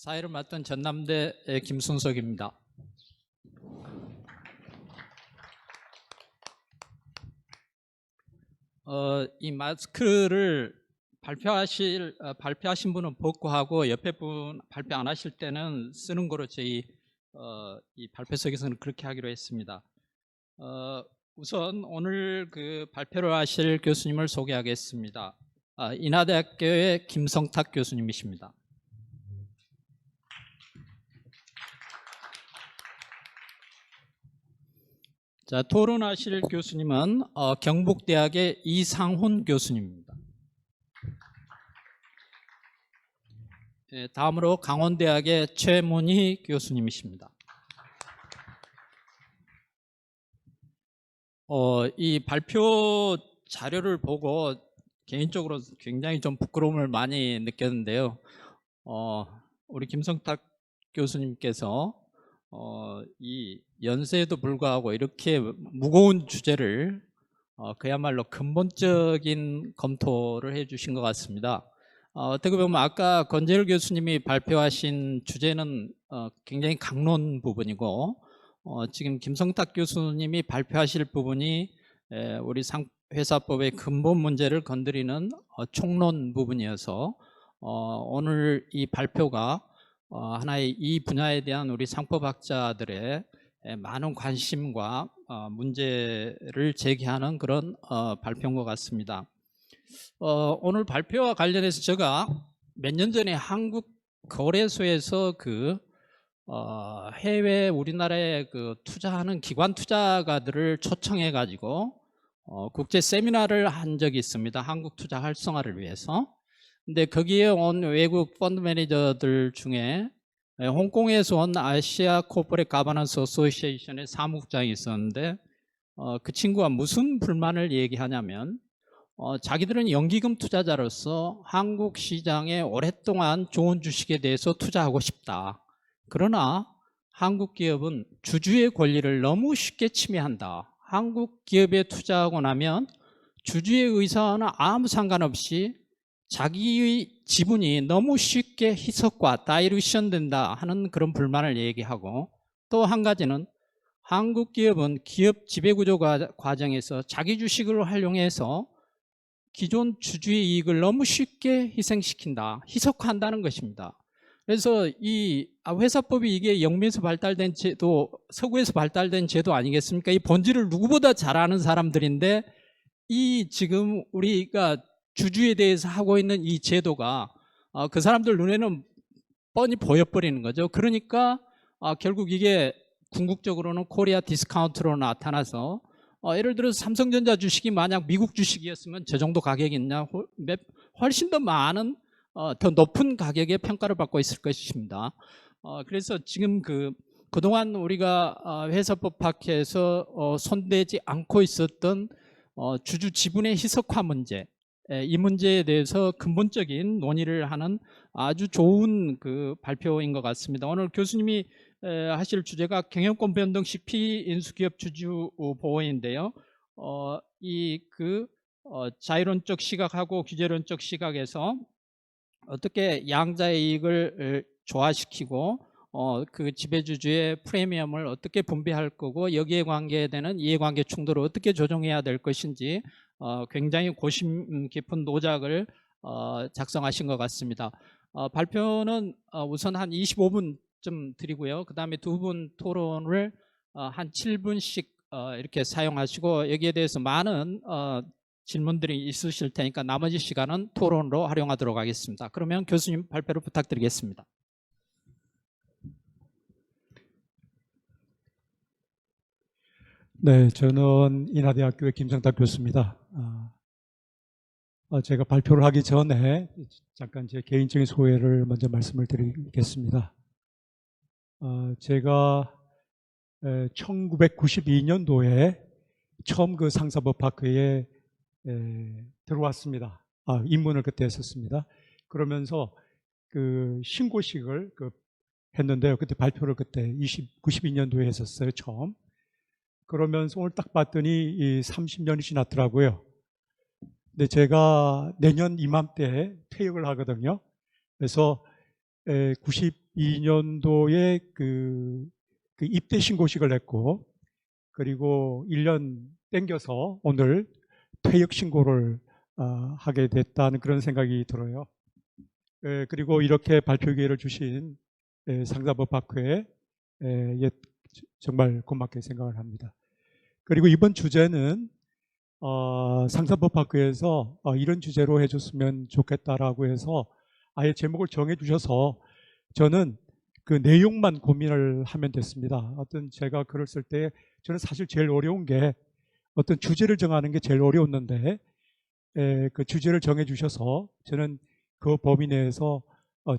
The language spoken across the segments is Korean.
사회를 맡은 전남대 김순석입니다. 이 마스크를 발표하신 분은 벗고 하고 옆에 분 발표 안 하실 때는 쓰는 거로 저희 이 발표석에서는 그렇게 하기로 했습니다. 우선 오늘 그 발표를 하실 교수님을 소개하겠습니다. 인하대학교의 김성탁 교수님이십니다. 자, 토론하실 교수님은 경북대학의 이상훈 교수님입니다. 다음으로 강원대학의 최문희 교수님이십니다. 이 발표 자료를 보고 개인적으로 굉장히 좀 부끄러움을 많이 느꼈는데요. 우리 김성탁 교수님께서 이 연세에도 불구하고 이렇게 무거운 주제를 그야말로 근본적인 검토를 해주신 것 같습니다. 어떻게 보면 아까 권재열 교수님이 발표하신 주제는 굉장히 강론 부분이고 지금 김성탁 교수님이 발표하실 부분이 우리 회사법의 근본 문제를 건드리는 총론 부분이어서 오늘 이 발표가 하나의 이 분야에 대한 우리 상법학자들의 많은 관심과 문제를 제기하는 그런 발표인 것 같습니다. 오늘 발표와 관련해서 제가 몇 년 전에 한국 거래소에서 해외 우리나라에 투자하는 기관 투자가들을 초청해 가지고 국제 세미나를 한 적이 있습니다. 한국 투자 활성화를 위해서. 근데 거기에 온 외국 펀드 매니저들 중에 홍콩에서 온 아시아 코퍼레이트 가버넌스 어소시에이션의 사무국장이 있었는데 그 친구가 무슨 불만을 얘기하냐면 자기들은 연기금 투자자로서 한국 시장에 오랫동안 좋은 주식에 대해서 투자하고 싶다. 그러나 한국 기업은 주주의 권리를 너무 쉽게 침해한다. 한국 기업에 투자하고 나면 주주의 의사와는 아무 상관없이 자기의 지분이 너무 쉽게 희석과 다이루션 된다 하는 그런 불만을 얘기하고, 또 한 가지는 한국 기업은 기업 지배구조 과정에서 자기 주식을 활용해서 기존 주주의 이익을 너무 쉽게 희생시킨다, 희석한다는 것입니다. 그래서 이 회사법이 이게 영미에서 발달된 제도, 서구에서 발달된 제도 아니겠습니까? 이 본질을 누구보다 잘 아는 사람들인데 이 지금 우리가 주주에 대해서 하고 있는 이 제도가 그 사람들 눈에는 뻔히 보여버리는 거죠. 그러니까 결국 이게 궁극적으로는 코리아 디스카운트로 나타나서 예를 들어서 삼성전자 주식이 만약 미국 주식이었으면 저 정도 가격이 있냐, 훨씬 더 많은 더 높은 가격에 평가를 받고 있을 것입니다. 그래서 지금 그동안 우리가 회사법학에서 손대지 않고 있었던 주주 지분의 희석화 문제, 이 문제에 대해서 근본적인 논의를 하는 아주 좋은 발표인 것 같습니다. 오늘 교수님이 하실 주제가 경영권 변동식 피인수기업 주주 보호인데요. 자유론적 시각하고 규제론적 시각에서 어떻게 양자의 이익을 조화시키고 그 지배주주의 프리미엄을 어떻게 분배할 거고 여기에 관계되는 이해관계 충돌을 어떻게 조정해야 될 것인지 굉장히 고심 깊은 노작을 작성하신 것 같습니다. 발표는 우선 한 25분쯤 드리고요. 그 다음에 두 분 토론을 한 7분씩 이렇게 사용하시고 여기에 대해서 많은 질문들이 있으실 테니까 나머지 시간은 토론으로 활용하도록 하겠습니다. 그러면 교수님 발표를 부탁드리겠습니다. 네, 저는 인하대학교의 김성탁 교수입니다. 제가 발표를 하기 전에 잠깐 제 개인적인 소회를 먼저 말씀을 드리겠습니다. 제가 1992년도에 처음 상사법학회에 들어왔습니다. 입문을 그때 했었습니다. 그러면서 신고식을 했는데요. 그때 발표를 그때 92년도에 했었어요, 처음. 그러면서 오늘 딱 봤더니 30년이 지났더라고요. 근데 제가 내년 이맘때 퇴역을 하거든요. 그래서 2022년도에 그 입대 신고식을 냈고, 그리고 1년 땡겨서 오늘 퇴역 신고를 하게 됐다는 그런 생각이 들어요. 그리고 이렇게 발표 기회를 주신 상사법학회 정말 고맙게 생각을 합니다. 그리고 이번 주제는 상사법학회에서 이런 주제로 해줬으면 좋겠다라고 해서 아예 제목을 정해주셔서 저는 그 내용만 고민을 하면 됐습니다. 어떤 제가 글을 쓸 때 저는 사실 제일 어려운 게 어떤 주제를 정하는 게 제일 어려웠는데 그 주제를 정해주셔서 저는 그 범위 내에서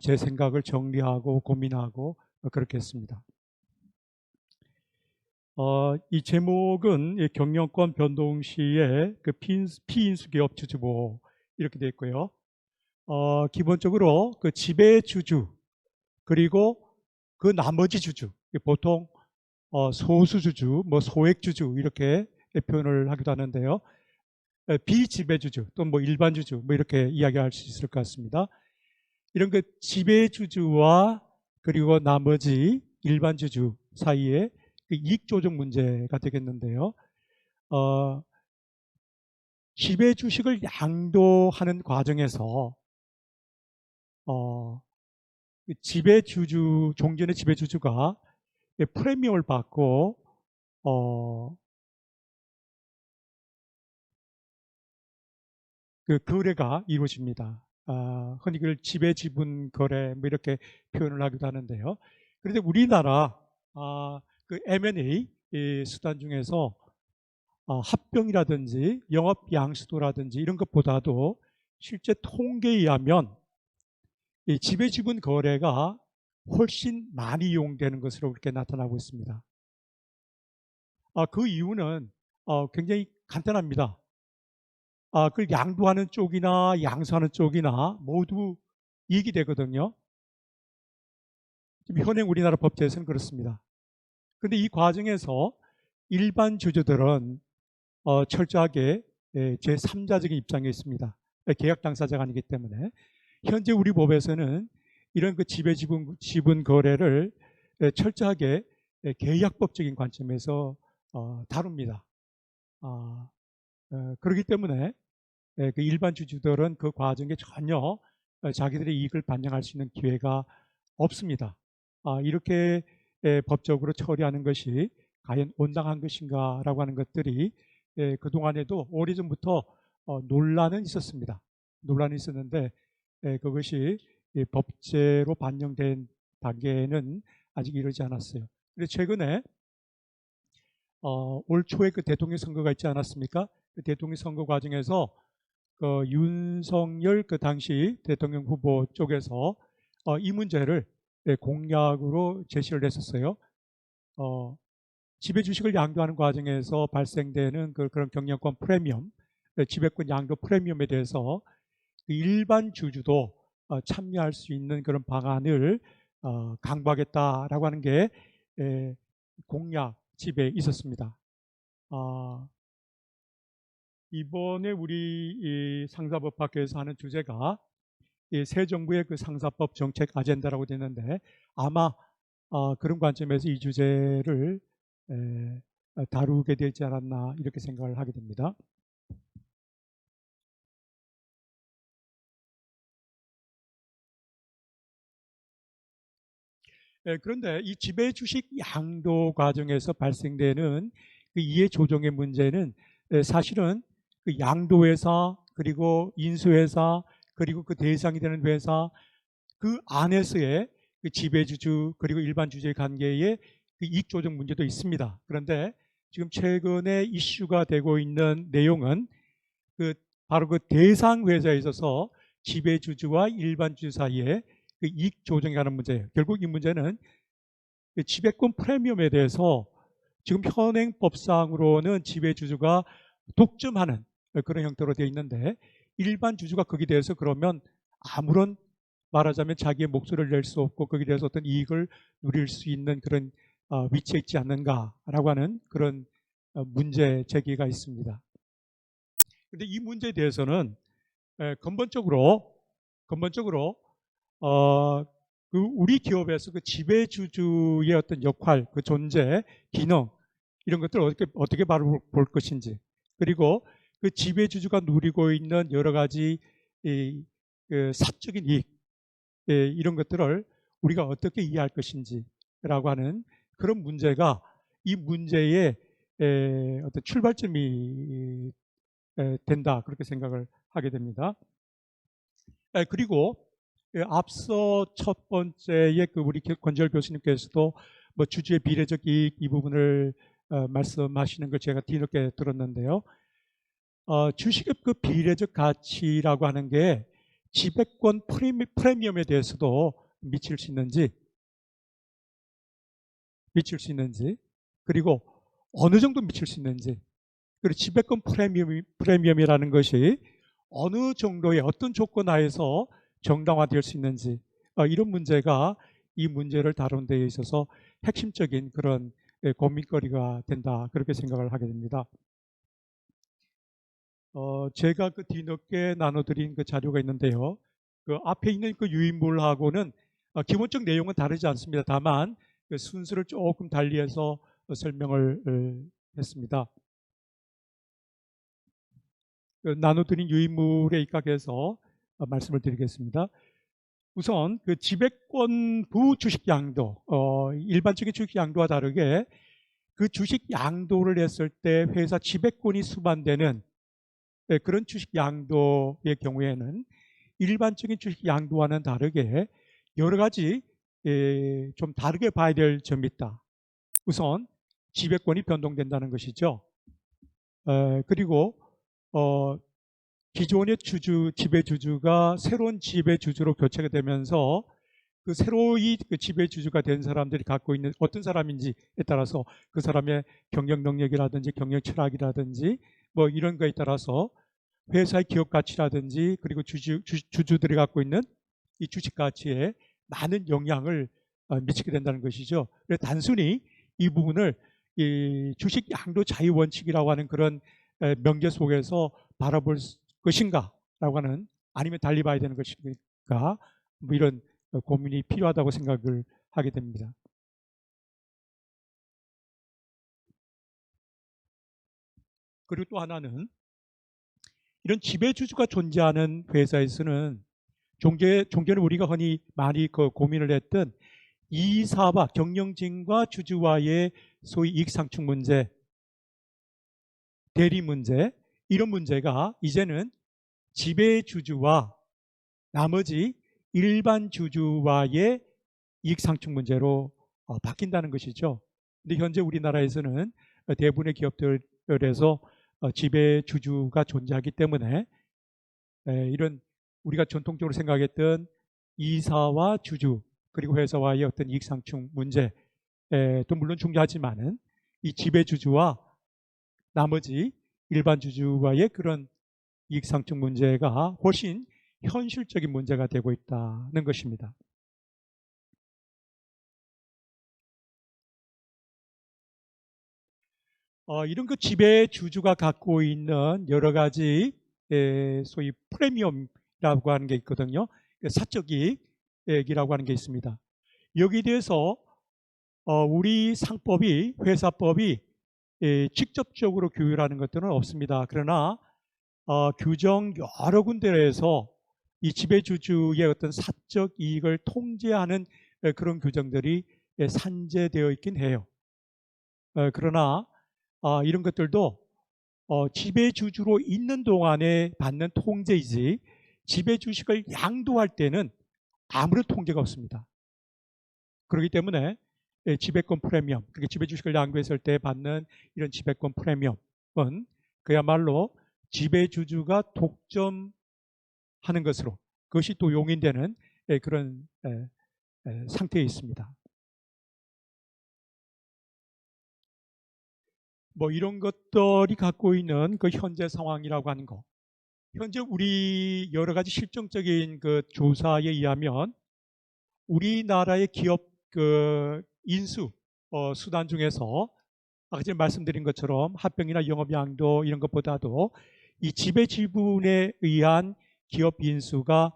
제 생각을 정리하고 고민하고 그렇게 했습니다. 이 제목은 이 경영권 변동 시의 그 피인수기업 주주보호 이렇게 되어 있고요. 기본적으로 그 지배주주 그리고 그 나머지 주주, 보통 소수주주, 뭐 소액주주 이렇게 표현을 하기도 하는데요. 비지배주주 또 뭐 일반주주 뭐 이렇게 이야기할 수 있을 것 같습니다. 이런 그 지배주주와 그리고 나머지 일반주주 사이에 그 이익조정 문제가 되겠는데요. 지배주식을 양도하는 과정에서 그 지배주주, 종전의 지배주주가 프리미엄을 받고 그 거래가 이루어집니다. 흔히 그걸 지배지분 거래 뭐 이렇게 표현을 하기도 하는데요. 그런데 우리나라 그 M&A 수단 중에서 합병이라든지 영업 양수도라든지 이런 것보다도 실제 통계에 의하면 이 지배지분 거래가 훨씬 많이 이용되는 것으로 그렇게 나타나고 있습니다. 그 이유는 굉장히 간단합니다. 그 양도하는 쪽이나 양수하는 쪽이나 모두 이익이 되거든요. 지금 현행 우리나라 법제에서는 그렇습니다. 그런데 이 과정에서 일반 주주들은 철저하게 제3자적인 입장에 있습니다. 계약 당사자가 아니기 때문에 현재 우리 법에서는 이런 그 지분 거래를 철저하게 계약법적인 관점에서 다룹니다. 그렇기 때문에 그 일반 주주들은 그 과정에 전혀 자기들의 이익을 반영할 수 있는 기회가 없습니다. 이렇게 법적으로 처리하는 것이 과연 온당한 것인가라고 하는 것들이 그동안에도 오래전부터 논란은 있었습니다. 논란이 있었는데 그것이 법제로 반영된 단계는 아직 이르지 않았어요. 그런데 최근에 올 초에 그 대통령 선거가 있지 않았습니까? 그 대통령 선거 과정에서 그 윤석열 그 당시 대통령 후보 쪽에서 이 문제를 공약으로 제시를 했었어요. 지배주식을 양도하는 과정에서 발생되는 그런 경영권 프리미엄, 지배권 양도 프리미엄에 대해서 일반 주주도 참여할 수 있는 그런 방안을 강구하겠다라고 하는 게 공약 집에 있었습니다. 이번에 우리 상사법학회에서 하는 주제가 새 정부의 그 상사법 정책 아젠다라고 되는데 아마 그런 관점에서 이 주제를 다루게 되지 않았나 이렇게 생각을 하게 됩니다. 그런데 이 지배주식 양도 과정에서 발생되는 그 이해 조정의 문제는 사실은 그 양도회사 그리고 인수회사 그리고 그 대상이 되는 회사 그 안에서의 그 지배주주 그리고 일반 주주의 관계의 그 이익 조정 문제도 있습니다. 그런데 지금 최근에 이슈가 되고 있는 내용은 바로 그 대상 회사에 있어서 지배주주와 일반 주주 사이에 그 이익 조정에 관한 문제예요. 결국 이 문제는 그 지배권 프리미엄에 대해서 지금 현행 법상으로는 지배주주가 독점하는 그런 형태로 되어 있는데 일반 주주가 거기에 대해서 그러면 아무런 말하자면 자기의 목소리를 낼 수 없고 거기에 대해서 어떤 이익을 누릴 수 있는 그런 위치에 있지 않는가라고 하는 그런 문제 제기가 있습니다. 그런데 이 문제에 대해서는 근본적으로 그 우리 기업에서 그 지배주주의 어떤 역할, 그 존재, 기능 이런 것들을 어떻게 바라볼 것인지, 그리고 그 지배주주가 누리고 있는 여러 가지 그 사적인 이익, 이런 것들을 우리가 어떻게 이해할 것인지라고 하는 그런 문제가 이 문제의 어떤 출발점이 된다, 그렇게 생각을 하게 됩니다. 그리고 앞서 첫 번째에 그 우리 권지열 교수님께서도 뭐 주주의 비례적 이익 이 부분을 말씀하시는 걸 제가 뒤늦게 들었는데요. 주식의 그 비례적 가치라고 하는 게 지배권 프리미엄에 대해서도 미칠 수 있는지, 그리고 어느 정도 미칠 수 있는지, 그리고 지배권 프리미엄이라는 것이 어느 정도의 어떤 조건 하에서 정당화될 수 있는지, 이런 문제가 이 문제를 다루는 데 있어서 핵심적인 그런 고민거리가 된다, 그렇게 생각을 하게 됩니다. 제가 그 뒤늦게 나눠드린 그 자료가 있는데요. 그 앞에 있는 그 유인물하고는 기본적 내용은 다르지 않습니다. 다만 그 순서를 조금 달리해서 설명을 했습니다. 그 나눠드린 유인물에 입각해서 말씀을 드리겠습니다. 우선 그 지배권부 주식 양도, 일반적인 주식 양도와 다르게 그 주식 양도를 했을 때 회사 지배권이 수반되는 그런 주식 양도의 경우에는 일반적인 주식 양도와는 다르게 여러 가지 좀 다르게 봐야 될 점이 있다. 우선 지배권이 변동된다는 것이죠. 그리고 기존의 지배주주가 새로운 지배주주로 교체가 되면서 그 새로이 그 지배주주가 된 사람들이 갖고 있는 어떤 사람인지에 따라서 그 사람의 경영 능력이라든지 경영 철학이라든지 뭐 이런 거에 따라서 회사의 기업 가치라든지 그리고 주주들이 갖고 있는 이 주식 가치에 많은 영향을 미치게 된다는 것이죠. 그래서 단순히 이 부분을 이 주식 양도 자유 원칙이라고 하는 그런 명제 속에서 바라볼 것인가라고 하는, 아니면 달리 봐야 되는 것인가, 뭐 이런 고민이 필요하다고 생각을 하게 됩니다. 그리고 또 하나는 이런 지배주주가 존재하는 회사에서는 종전에 우리가 흔히 많이 고민을 했던 이사와 경영진과 주주와의 소위 이익상충 문제, 대리 문제, 이런 문제가 이제는 지배주주와 나머지 일반 주주와의 이익상충 문제로 바뀐다는 것이죠. 근데 현재 우리나라에서는 대부분의 기업들에서 지배주주가 존재하기 때문에 이런 우리가 전통적으로 생각했던 이사와 주주 그리고 회사와의 어떤 이익상충 문제도 물론 중요하지만은 이 지배주주와 나머지 일반 주주와의 그런 이익상충 문제가 훨씬 현실적인 문제가 되고 있다는 것입니다. 이런 그 지배주주가 갖고 있는 여러 가지 소위 프리미엄이라고 하는 게 있거든요. 사적 이익이라고 하는 게 있습니다. 여기에 대해서 우리 상법이, 회사법이 직접적으로 규율하는 것들은 없습니다. 그러나 규정 여러 군데에서 이 지배주주의 어떤 사적 이익을 통제하는 그런 규정들이 산재되어 있긴 해요. 그러나 이런 것들도 지배주주로 있는 동안에 받는 통제이지 지배주식을 양도할 때는 아무런 통제가 없습니다. 그렇기 때문에 지배권 프리미엄, 그러니까 지배주식을 양도했을 때 받는 이런 지배권 프리미엄은 그야말로 지배주주가 독점하는 것으로, 그것이 또 용인되는 그런 상태에 있습니다. 뭐 이런 것들이 갖고 있는 그 현재 상황이라고 하는 거, 현재 우리 여러 가지 실정적인 그 조사에 의하면 우리나라의 기업 그 인수 수단 중에서 아까 전에 말씀드린 것처럼 합병이나 영업양도 이런 것보다도 이 지배 지분에 의한 기업 인수가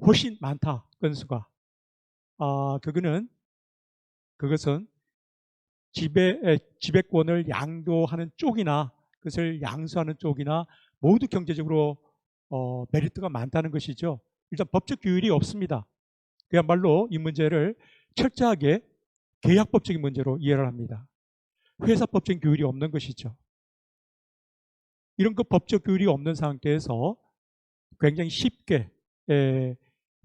훨씬 많다, 건수가. 그것은 지배권을 양도하는 쪽이나 그것을 양수하는 쪽이나 모두 경제적으로 메리트가 많다는 것이죠. 일단 법적 규율이 없습니다. 그야말로 이 문제를 철저하게 계약법적인 문제로 이해를 합니다. 회사법적인 규율이 없는 것이죠. 이런 그 법적 규율이 없는 상태에서 굉장히 쉽게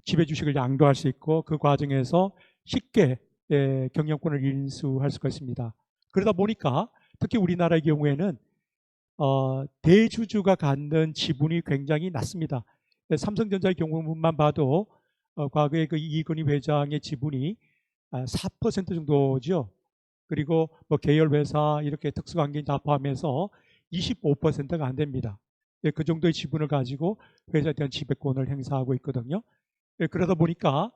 지배주식을 양도할 수 있고 그 과정에서 쉽게 경영권을 인수할 수가 있습니다. 그러다 보니까 특히 우리나라의 경우에는 대주주가 갖는 지분이 굉장히 낮습니다. 삼성전자의 경우만 봐도 과거에 그 이건희 회장의 지분이 4% 정도죠. 그리고 뭐 계열회사 이렇게 특수관계인 다 포함해서 25%가 안 됩니다. 그 정도의 지분을 가지고 회사에 대한 지배권을 행사하고 있거든요. 그러다 보니까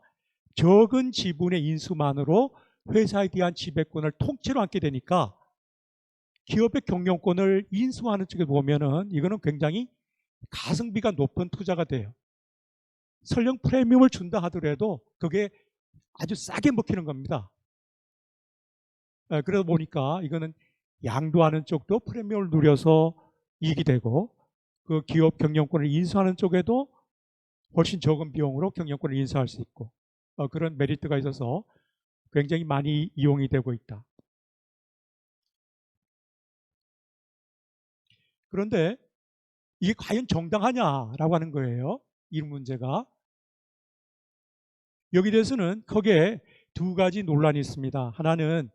적은 지분의 인수만으로 회사에 대한 지배권을 통째로 안게 되니까 기업의 경영권을 인수하는 쪽에 보면은 이거는 굉장히 가성비가 높은 투자가 돼요. 설령 프리미엄을 준다 하더라도 그게 아주 싸게 먹히는 겁니다. 그러다 보니까 이거는 양도하는 쪽도 프리미엄을 누려서 이익이 되고 그 기업 경영권을 인수하는 쪽에도 훨씬 적은 비용으로 경영권을 인수할 수 있고 그런 메리트가 있어서 굉장히 많이 이용이 되고 있다. 그런데 이게 과연 정당하냐라고 하는 거예요. 이 문제가. 여기 대해서는 크게 두 가지 논란이 있습니다. 하나는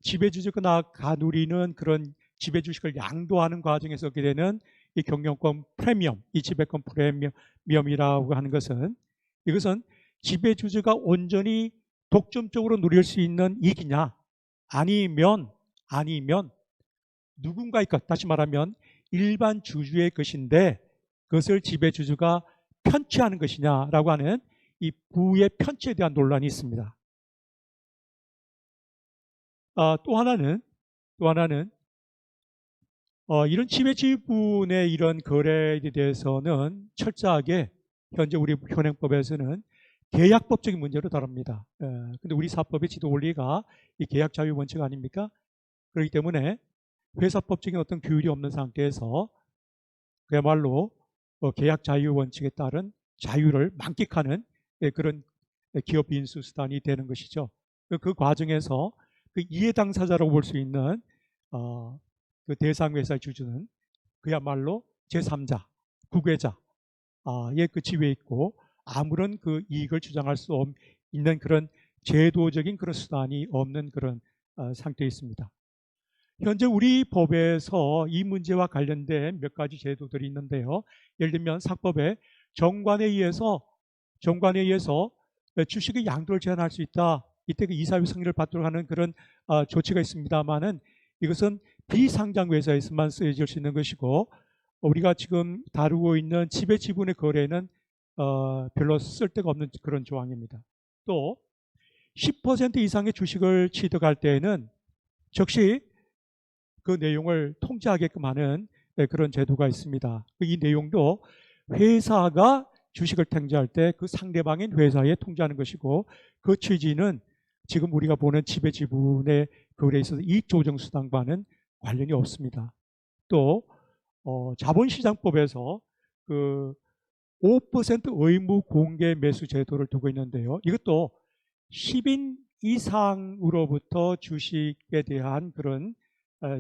지배주식이나 가누리는 그런 지배주식을 양도하는 과정에서 얻게 되는 이 경영권 프리미엄, 이 지배권 프리미엄이라고 하는 것은 이것은 지배주주가 온전히 독점적으로 누릴 수 있는 이익이냐 아니면 누군가의 것, 다시 말하면 일반 주주의 것인데 그것을 지배주주가 편취하는 것이냐라고 하는 이 부의 편취에 대한 논란이 있습니다. 또 하나는 이런 지배 지분의 이런 거래에 대해서는 철저하게 현재 우리 현행법에서는 계약법적인 문제로 다룹니다. 근데 우리 사법의 지도 원리가 이 계약 자유 원칙 아닙니까? 그렇기 때문에 회사법적인 어떤 규율이 없는 상태에서 그야말로 계약 자유 원칙에 따른 자유를 만끽하는 그런 기업 인수 수단이 되는 것이죠. 그 과정에서 그 이해 당사자라고 볼 수 있는 그 대상 회사의 주주는 그야말로 제3자, 국외자의 그 지위에 있고 아무런 그 이익을 주장할 수 있는 그런 제도적인 그런 수단이 없는 그런 상태에 있습니다. 현재 우리 법에서 이 문제와 관련된 몇 가지 제도들이 있는데요. 예를 들면 상법에 정관에 의해서 주식의 양도를 제한할 수 있다. 이때 그 이사회 승인을 받도록 하는 그런 조치가 있습니다만은 이것은 비상장 회사에서만 쓰여질 수 있는 것이고 우리가 지금 다루고 있는 지배 지분의 거래는 별로 쓸데가 없는 그런 조항입니다. 또 10% 이상의 주식을 취득할 때에는 즉시 그 내용을 통지하게끔 하는 그런 제도가 있습니다. 이 내용도 회사가 주식을 통지할 때 그 상대방인 회사에 통지하는 것이고 그 취지는 지금 우리가 보는 지배 지분의 거래에 있어서 이익 조정 수단과는 관련이 없습니다. 또 자본시장법에서 그 5% 의무 공개 매수 제도를 두고 있는데요. 이것도 10인 이상으로부터 주식에 대한 그런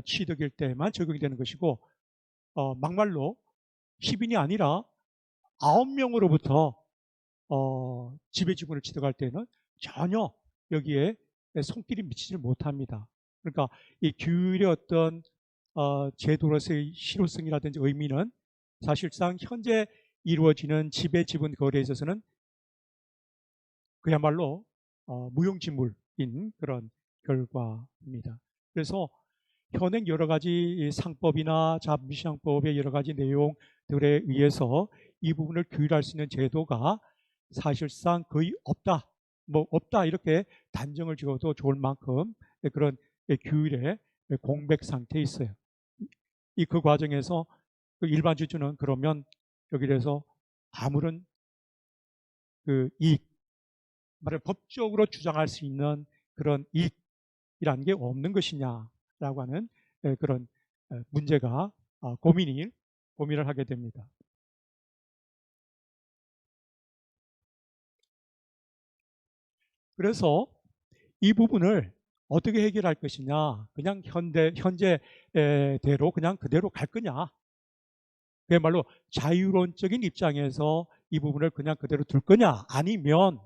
취득일 때만 적용이 되는 것이고 막말로 10인이 아니라 9명으로부터 지배지분을 취득할 때는 전혀 여기에 손길이 미치지 못합니다. 그러니까 이 규율의 어떤 제도로서의 실효성이라든지 의미는 사실상 현재 이루어지는 지배지분 거래에 있어서는 그야말로 무용지물인 그런 결과입니다. 그래서 현행 여러 가지 상법이나 자본시장법의 여러 가지 내용들에 의해서 이 부분을 규율할 수 있는 제도가 사실상 거의 없다. 뭐 없다 이렇게 단정을 지어도 좋을 만큼 그런 규율의 공백 상태에 있어요. 그 과정에서 그 일반 주주는 그러면 여기 대해서 아무런 그 이익 말하자면 법적으로 주장할 수 있는 그런 이익이라는 게 없는 것이냐라고 하는 그런 문제가 고민을 하게 됩니다. 그래서 이 부분을 어떻게 해결할 것이냐, 그냥 현재대로 그냥 그대로 갈 거냐, 그야말로 자유론적인 입장에서 이 부분을 그냥 그대로 둘 거냐, 아니면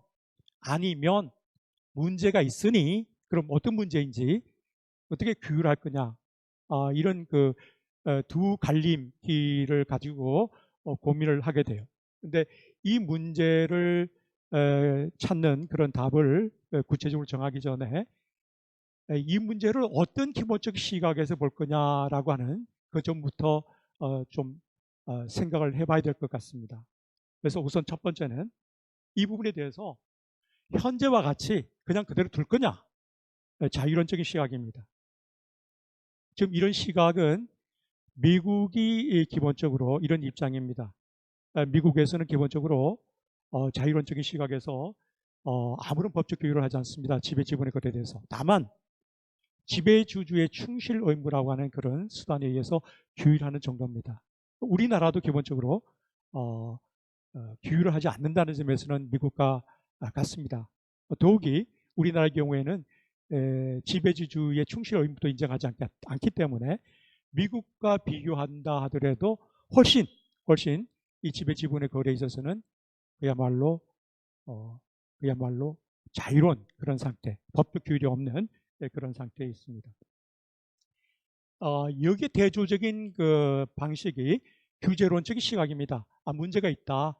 문제가 있으니 그럼 어떤 문제인지 어떻게 규율할 거냐, 이런 두 갈림길을 가지고 고민을 하게 돼요. 근데 이 문제를 찾는 그런 답을 구체적으로 정하기 전에 이 문제를 어떤 기본적 시각에서 볼 거냐라고 하는 그 점부터 좀 생각을 해봐야 될 것 같습니다. 그래서 우선 첫 번째는 이 부분에 대해서 현재와 같이 그냥 그대로 둘 거냐, 자유론적인 시각입니다. 지금 이런 시각은 미국이 기본적으로 이런 입장입니다. 미국에서는 기본적으로 자유론적인 시각에서 아무런 법적 규율을 하지 않습니다. 지배지분의 것에 대해서. 다만 지배주주의 충실 의무라고 하는 그런 수단에 의해서 규율하는 정도입니다. 우리나라도 기본적으로 규율을 하지 않는다는 점에서는 미국과 같습니다. 더욱이 우리나라의 경우에는 지배주주의 충실 의무도 인정하지 않기 때문에 미국과 비교한다 하더라도 훨씬 이 지배지분의 거래에 있어서는 그야말로 자유로운 그런 상태, 법적 규율이 없는 그런 상태에 있습니다. 여기에 대조적인 그 방식이 규제론적인 시각입니다. 문제가 있다,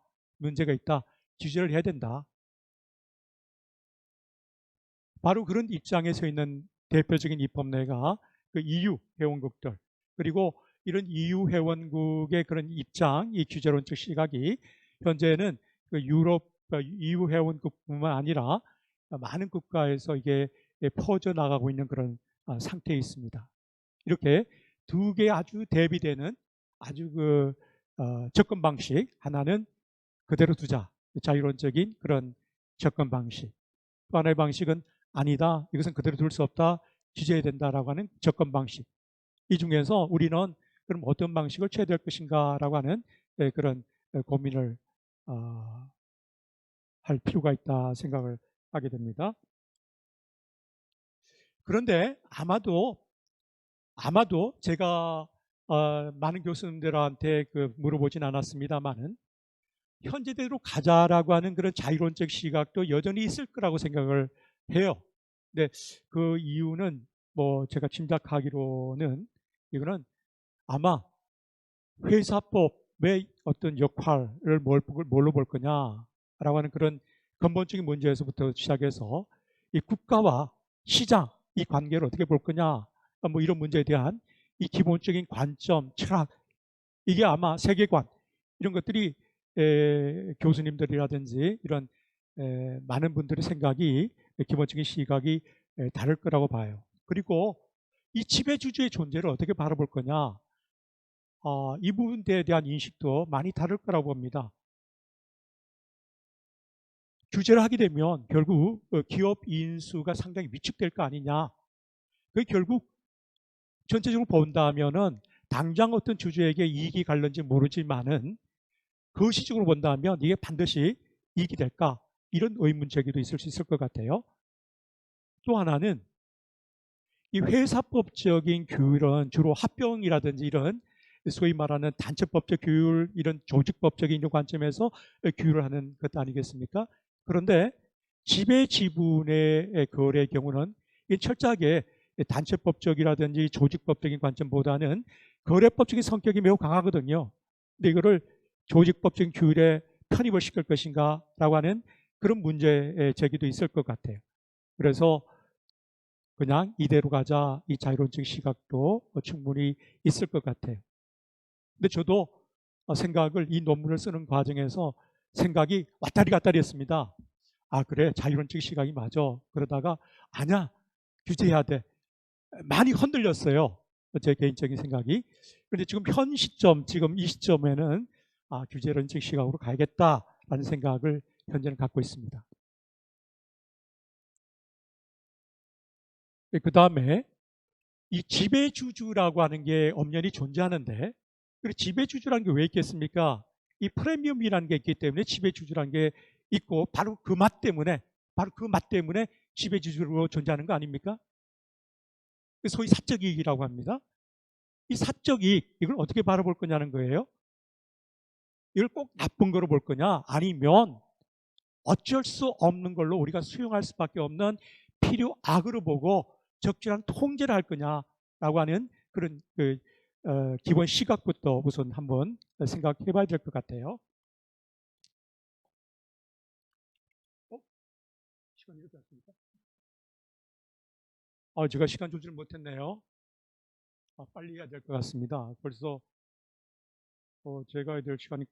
규제를 해야 된다. 바로 그런 입장에 서 있는 대표적인 입법례가 그 EU 회원국들, 그리고 이런 EU 회원국의 그런 입장, 이 규제론적 시각이 현재는 그 유럽 EU 회원국뿐만 아니라 많은 국가에서 이게 퍼져나가고 있는 그런 상태에 있습니다. 이렇게 두 개 아주 대비되는 아주 접근 방식, 하나는 그대로 두자, 자유론적인 그런 접근 방식, 또 하나의 방식은 아니다, 이것은 그대로 둘 수 없다, 규제해야 된다라고 하는 접근 방식. 이 중에서 우리는 그럼 어떤 방식을 취해야 될 것인가라고 하는 그런 고민을 할 필요가 있다 생각을 하게 됩니다. 그런데 아마도 제가 많은 교수님들한테 물어보진 않았습니다만은 현재대로 가자라고 하는 그런 자유론적 시각도 여전히 있을 거라고 생각을 해요. 근데 그 이유는 뭐 제가 짐작하기로는 이거는 아마 회사법의 어떤 역할을 뭘로 볼 거냐라고 하는 그런 근본적인 문제에서부터 시작해서 이 국가와 시장 이 관계를 어떻게 볼 거냐, 뭐 이런 문제에 대한 이 기본적인 관점, 철학, 이게 아마 세계관 이런 것들이 교수님들이라든지 이런 많은 분들의 생각이, 기본적인 시각이 다를 거라고 봐요. 그리고 이 지배주주의 존재를 어떻게 바라볼 거냐, 이 부분에 대한 인식도 많이 다를 거라고 봅니다. 규제를 하게 되면 결국 기업 인수가 상당히 위축될 거 아니냐. 그 결국 전체적으로 본다면은 당장 어떤 주주에게 이익이 갈는지 모르지만은 거시적으로 본다면 이게 반드시 이익이 될까? 이런 의문 제기도 있을 수 있을 것 같아요. 또 하나는 이 회사법적인 규율은 주로 합병이라든지 이런 소위 말하는 단체법적 규율, 이런 조직법적인 관점에서 규율을 하는 것 아니겠습니까? 그런데 지배지분의 거래의 경우는 철저하게 단체법적이라든지 조직법적인 관점보다는 거래법적인 성격이 매우 강하거든요. 근데 이거를 조직법적인 규율에 편입을 시킬 것인가라고 하는 그런 문제 제기도 있을 것 같아요. 그래서 그냥 이대로 가자, 이 자유론적 시각도 충분히 있을 것 같아요. 근데 저도 생각을, 이 논문을 쓰는 과정에서 생각이 왔다리 갔다리 했습니다. 그래, 자유론적 시각이 맞아. 그러다가 아니야, 규제해야 돼. 많이 흔들렸어요, 제 개인적인 생각이. 그런데 지금 지금 이 시점에는 규제론적 시각으로 가야겠다라는 생각을 현재는 갖고 있습니다. 그 다음에 이 지배주주라고 하는 게 엄연히 존재하는데, 그리고 지배주주라는 게 왜 있겠습니까? 이 프리미엄이라는 게 있기 때문에 지배주주라는 게 있고, 바로 그 맛 때문에 지배주주로 존재하는 거 아닙니까? 소위 사적 이익이라고 합니다. 이 사적 이익, 이걸 어떻게 바라볼 거냐는 거예요. 이걸 꼭 나쁜 거로 볼 거냐, 아니면 어쩔 수 없는 걸로 우리가 수용할 수밖에 없는 필요악으로 보고 적절한 통제를 할 거냐라고 하는 그런 기본 시각부터 우선 한번 생각해 봐야 될 것 같아요. 시간이 이렇게 왔습니까? 제가 시간 조절 못했네요. 빨리 해야 될 것 같습니다. 벌써 제가 해야 될 시간이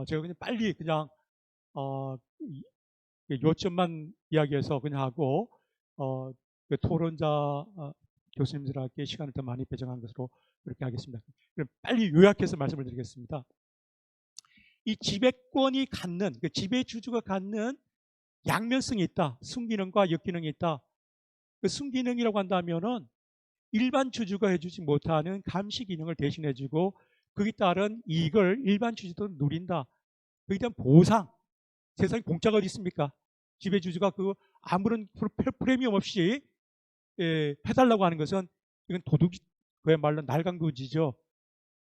제가 그냥 빨리 요점만 이야기해서 그냥 하고 토론자 교수님들에게 시간을 더 많이 배정한 것으로 그렇게 하겠습니다. 그럼 빨리 요약해서 말씀을 드리겠습니다. 이 지배권이 갖는, 지배주주가 갖는 양면성이 있다. 순기능과 역기능이 있다. 그 순기능이라고 한다면은 일반 주주가 해주지 못하는 감시 기능을 대신해주고 거기에 따른 이익을 일반 주주도 누린다. 거기에 대한 보상. 세상에 공짜가 어디 있습니까? 지배주주가 아무런 프리미엄 없이 해달라고 하는 것은 이건 그야말로 날강도지죠.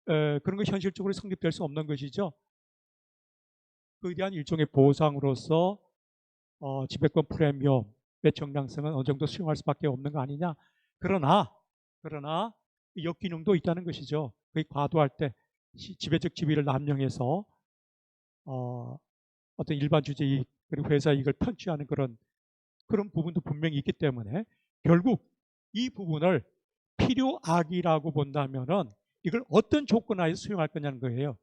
그런 거 현실적으로 성립될 수 없는 것이죠. 그에 대한 일종의 보상으로서 지배권 프리미엄의 정당성은 어느 정도 수용할 수밖에 없는 거 아니냐. 그러나 역기능도 있다는 것이죠. 거의 과도할 때 지배적 지위를 남용해서 어떤 일반 주주 이익 그리고 회사 이익을 편취하는 그런 부분도 분명히 있기 때문에 결국 이 부분을 필요악이라고 본다면은 이걸 어떤 조건 하에 수용할 거냐는 거예요.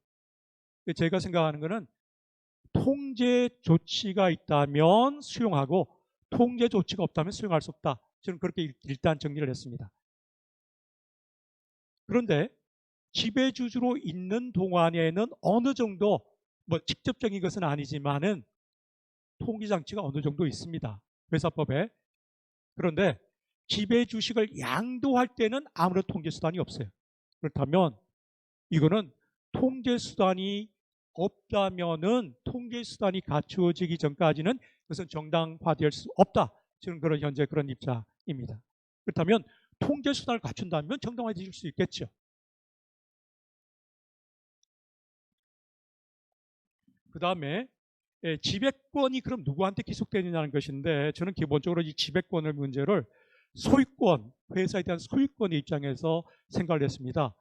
제가 생각하는 거는 통제 조치가 있다면 수용하고 통제 조치가 없다면 수용할 수 없다. 저는 그렇게 일단 정리를 했습니다. 그런데 지배주주로 있는 동안에는 어느 정도 직접적인 것은 아니지만은 통제장치가 어느 정도 있습니다. 회사법에. 그런데 지배주식을 양도할 때는 아무런 통제수단이 없어요. 그렇다면 이거는 통제수단이 없다면은 통제수단이 갖추어지기 전까지는 그것은 정당화될 수 없다. 저는 현재 그런 입장입니다. 그렇다면 통제수단을 갖춘다면 정당화될 수 있겠죠. 그 다음에 지배권이 그럼 누구한테 기속되느냐는 것인데, 저는 기본적으로 이 지배권의 문제를 소유권, 회사에 대한 소유권의 입장에서 생각을 했습니다.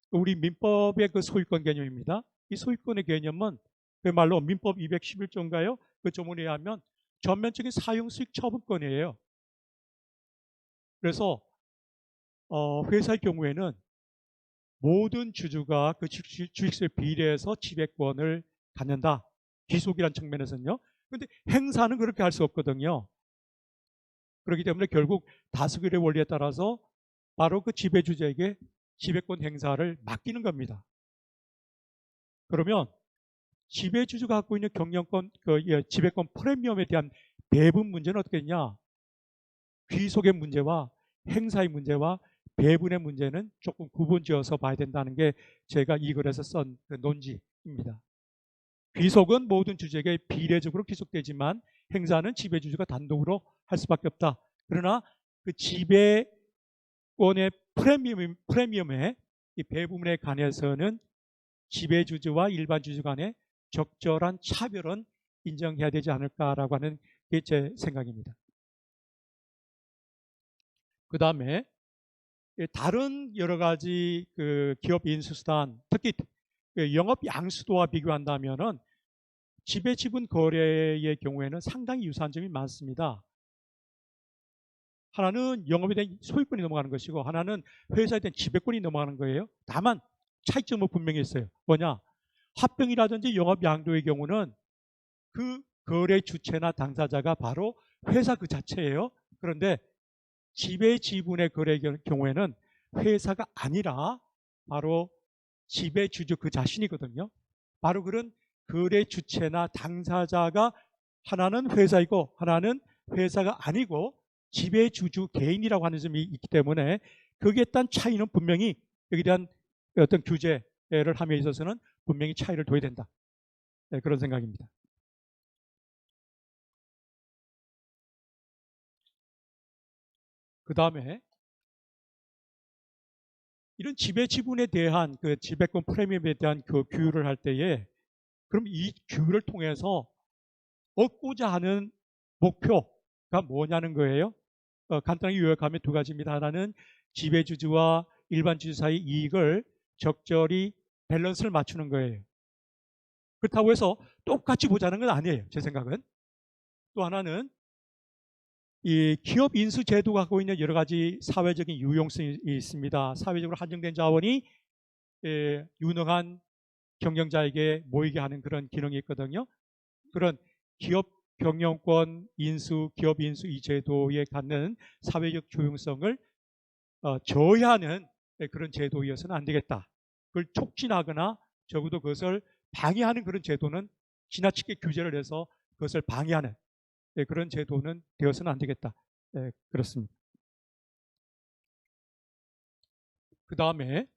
우리 민법의 소유권 개념입니다. 이 소유권의 개념은 그야말로 민법 211조인가요? 그 조문에 의하면 전면적인 사용 수익 처분권이에요. 그래서 회사의 경우에는 모든 주주가 그 주식수에 비례해서 지배권을 갖는다. 귀속이라는 측면에서는요. 그런데 행사는 그렇게 할 수 없거든요. 그렇기 때문에 결국 다수결의 원리에 따라서 바로 그 지배주주에게 지배권 행사를 맡기는 겁니다. 그러면 지배주주가 갖고 있는 경영권, 지배권 프리미엄에 대한 배분 문제는 어떻게 되냐? 귀속의 문제와 행사의 문제와 배분의 문제는 조금 구분지어서 봐야 된다는 게 제가 이 글에서 쓴 논지입니다. 귀속은 모든 주주에게 비례적으로 귀속되지만 행사는 지배주주가 단독으로 할 수밖에 없다. 그러나 그 지배권의 프리미엄의 이 배분에 관해서는 지배주주와 일반 주주 간의 적절한 차별은 인정해야 되지 않을까라고 하는 게 제 생각입니다. 그 다음에 다른 여러 가지 기업 인수수단, 특히 영업 양수도와 비교한다면은 지배지분 거래의 경우에는 상당히 유사한 점이 많습니다. 하나는 영업에 대한 소유권이 넘어가는 것이고 하나는 회사에 대한 지배권이 넘어가는 거예요. 다만 차이점은 분명히 있어요. 뭐냐? 합병이라든지 영업 양도의 경우는 그 거래 주체나 당사자가 바로 회사 그 자체예요. 그런데 지배지분의 거래의 경우에는 회사가 아니라 바로 지배주주 그 자신이거든요. 바로 그런 거래 주체나 당사자가 하나는 회사이고 하나는 회사가 아니고 지배주주 개인이라고 하는 점이 있기 때문에 거기에 따른 차이는 분명히 여기에 대한 어떤 규제를 함에 있어서는 분명히 차이를 둬야 된다. 네, 그런 생각입니다. 그 다음에 이런 지배지분에 대한 그 지배권 프리미엄에 대한 그 규율을 할 때에 그럼 이 규율을 통해서 얻고자 하는 목표가 뭐냐는 거예요. 간단하게 요약하면 두 가지입니다. 하나는 지배주주와 일반 주주 사이 이익을 적절히 밸런스를 맞추는 거예요. 그렇다고 해서 똑같이 보자는 건 아니에요. 제 생각은. 또 하나는 이 기업 인수 제도가 갖고 있는 여러 가지 사회적인 유용성이 있습니다. 사회적으로 한정된 자원이 유능한 경영자에게 모이게 하는 그런 기능이 있거든요. 그런 기업 경영권 인수, 기업 인수 이 제도에 갖는 사회적 효용성을 저해하는 그런 제도이어서는 안 되겠다. 그걸 촉진하거나 적어도 그것을 방해하는 그런 제도는 지나치게 규제를 해서 그것을 방해하는 그런 제도는 되어서는 안 되겠다. 그렇습니다. 그 다음에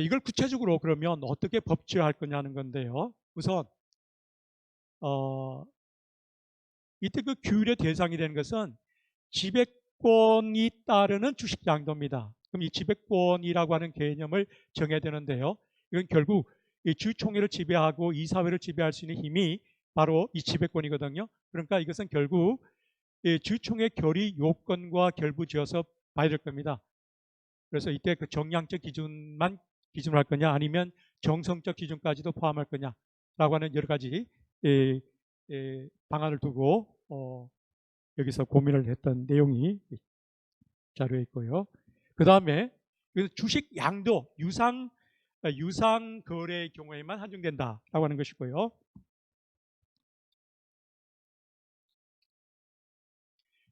이걸 구체적으로 그러면 어떻게 법제화할 거냐는 건데요. 우선 이때 그 규율의 대상이 되는 것은 지배권이 따르는 주식 양도입니다. 그럼 이 지배권이라고 하는 개념을 정해야 되는데요. 이건 결국 이 주총회를 지배하고 이사회를 지배할 수 있는 힘이 바로 이 지배권이거든요. 그러니까 이것은 결국 이 주총회 결의 요건과 결부지어서 봐야 될 겁니다. 그래서 이때 그 정량적 기준만 기준으로 할 거냐 아니면 정성적 기준까지도 포함할 거냐라고 하는 여러 가지 방안을 두고 여기서 고민을 했던 내용이 자료에 있고요. 그 다음에 주식 양도 유상 거래의 경우에만 한정된다라고 하는 것이고요.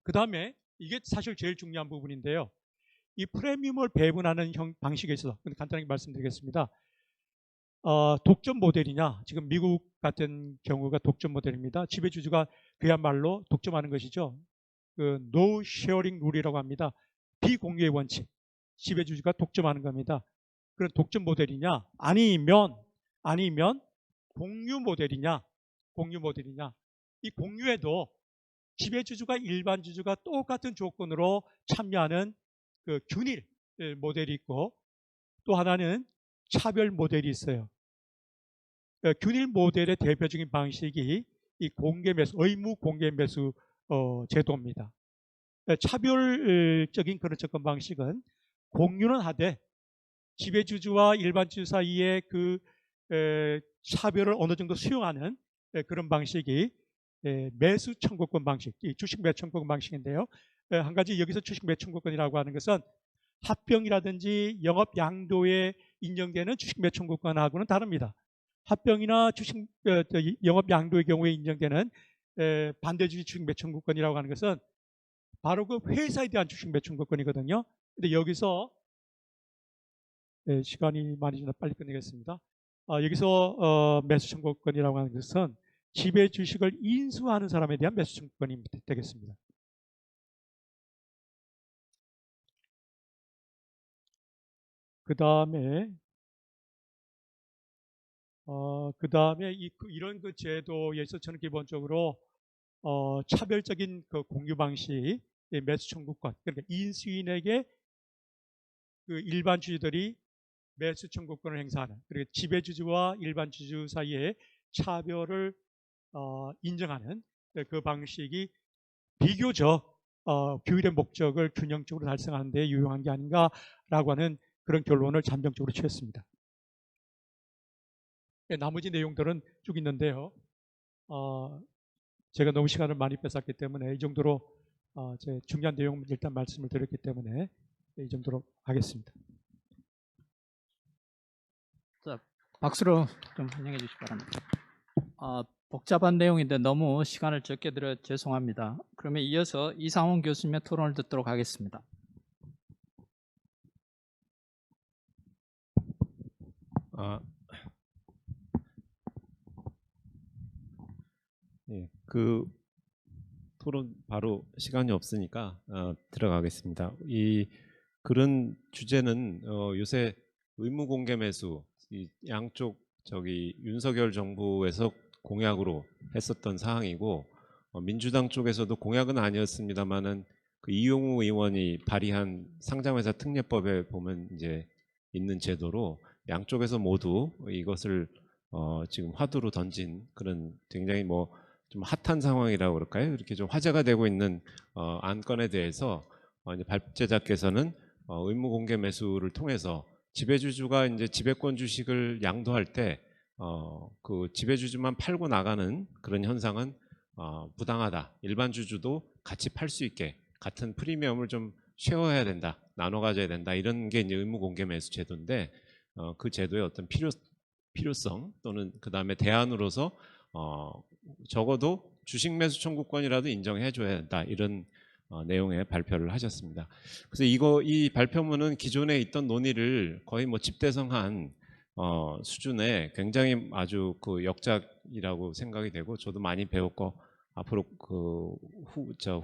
그 다음에 이게 사실 제일 중요한 부분인데요. 이 프리미엄을 배분하는 방식에 있어서 간단하게 말씀드리겠습니다. 독점 모델이냐, 지금 미국 같은 경우가 독점 모델입니다. 지배주주가 그야말로 독점하는 것이죠. 그 no sharing 룰이라고 합니다. 비공유의 원칙. 지배주주가 독점하는 겁니다. 그런 독점 모델이냐, 아니면 공유 모델이냐, 이 공유에도 지배주주가 일반 주주가 똑같은 조건으로 참여하는 그 균일 모델이 있고 또 하나는 차별 모델이 있어요. 균일 모델의 대표적인 방식이 이 공개 매수, 의무 공개 매수 제도입니다. 차별적인 그런 접근 방식은 공유는 하되 지배주주와 일반 주주 사이의 그 차별을 어느 정도 수용하는 그런 방식이 매수 청구권 방식, 주식 매수 청구권 방식인데요. 한 가지 여기서 주식 매수 청구권이라고 하는 것은 합병이라든지 영업 양도에 인정되는 주식 매수 청구권하고는 다릅니다. 합병이나 주식 영업 양도의 경우에 인정되는 반대주의 주식 매수 청구권이라고 하는 것은 바로 그 회사에 대한 주식 매수 청구권이거든요. 근데 여기서 시간이 많이 지나 빨리 끝내겠습니다. 여기서 매수 청구권이라고 하는 것은 지배 주식을 인수하는 사람에 대한 매수 청구권이 되겠습니다. 그 다음에 이런 그 제도에서 저는 기본적으로 차별적인 그 공유 방식, 매수 청구권, 그러니까 인수인에게 그 일반 주주들이 매수 청구권을 행사하는, 그리고 지배주주와 일반 주주 사이에 차별을 인정하는 그 방식이 비교적 규율의 목적을 균형적으로 달성하는 데 유용한 게 아닌가라고 하는 그런 결론을 잠정적으로 취했습니다. 나머지 내용들은 쭉 있는데요. 제가 너무 시간을 많이 뺏었기 때문에 이 정도로 제 중요한 내용 일단 말씀을 드렸기 때문에 이 정도로 하겠습니다. 자, 박수로 좀 환영해 주시기 바랍니다. 복잡한 내용인데 너무 시간을 적게 들여 죄송합니다. 그러면 이어서 이상훈 교수님의 토론을 듣도록 하겠습니다. 예, 그 토론 바로 시간이 없으니까 들어가겠습니다. 이 그런 주제는 요새 의무 공개 매수 이 양쪽 저기 윤석열 정부에서 공약으로 했었던 사항이고 민주당 쪽에서도 공약은 아니었습니다만은 그 이용우 의원이 발의한 상장회사 특례법에 보면 이제 있는 제도로 양쪽에서 모두 이것을 지금 화두로 던진 그런 굉장히 뭐 좀 핫한 상황이라고 그럴까요? 이렇게 좀 화제가 되고 있는 안건에 대해서 이제 발제자께서는 의무 공개 매수를 통해서 지배주주가 이제 지배권 주식을 양도할 때 그 지배주주만 팔고 나가는 그런 현상은 부당하다. 일반 주주도 같이 팔 수 있게 같은 프리미엄을 좀 쉐어해야 된다. 나눠 가져야 된다. 이런 게 이제 의무 공개 매수 제도인데 그 제도의 어떤 필요성 또는 그 다음에 대안으로서 적어도 주식 매수 청구권이라도 인정해 줘야 된다. 이런 내용의 발표를 하셨습니다. 그래서 이 발표문은 기존에 있던 논의를 거의 뭐 집대성한 수준의 굉장히 아주 그 역작이라고 생각이 되고 저도 많이 배웠고 앞으로 그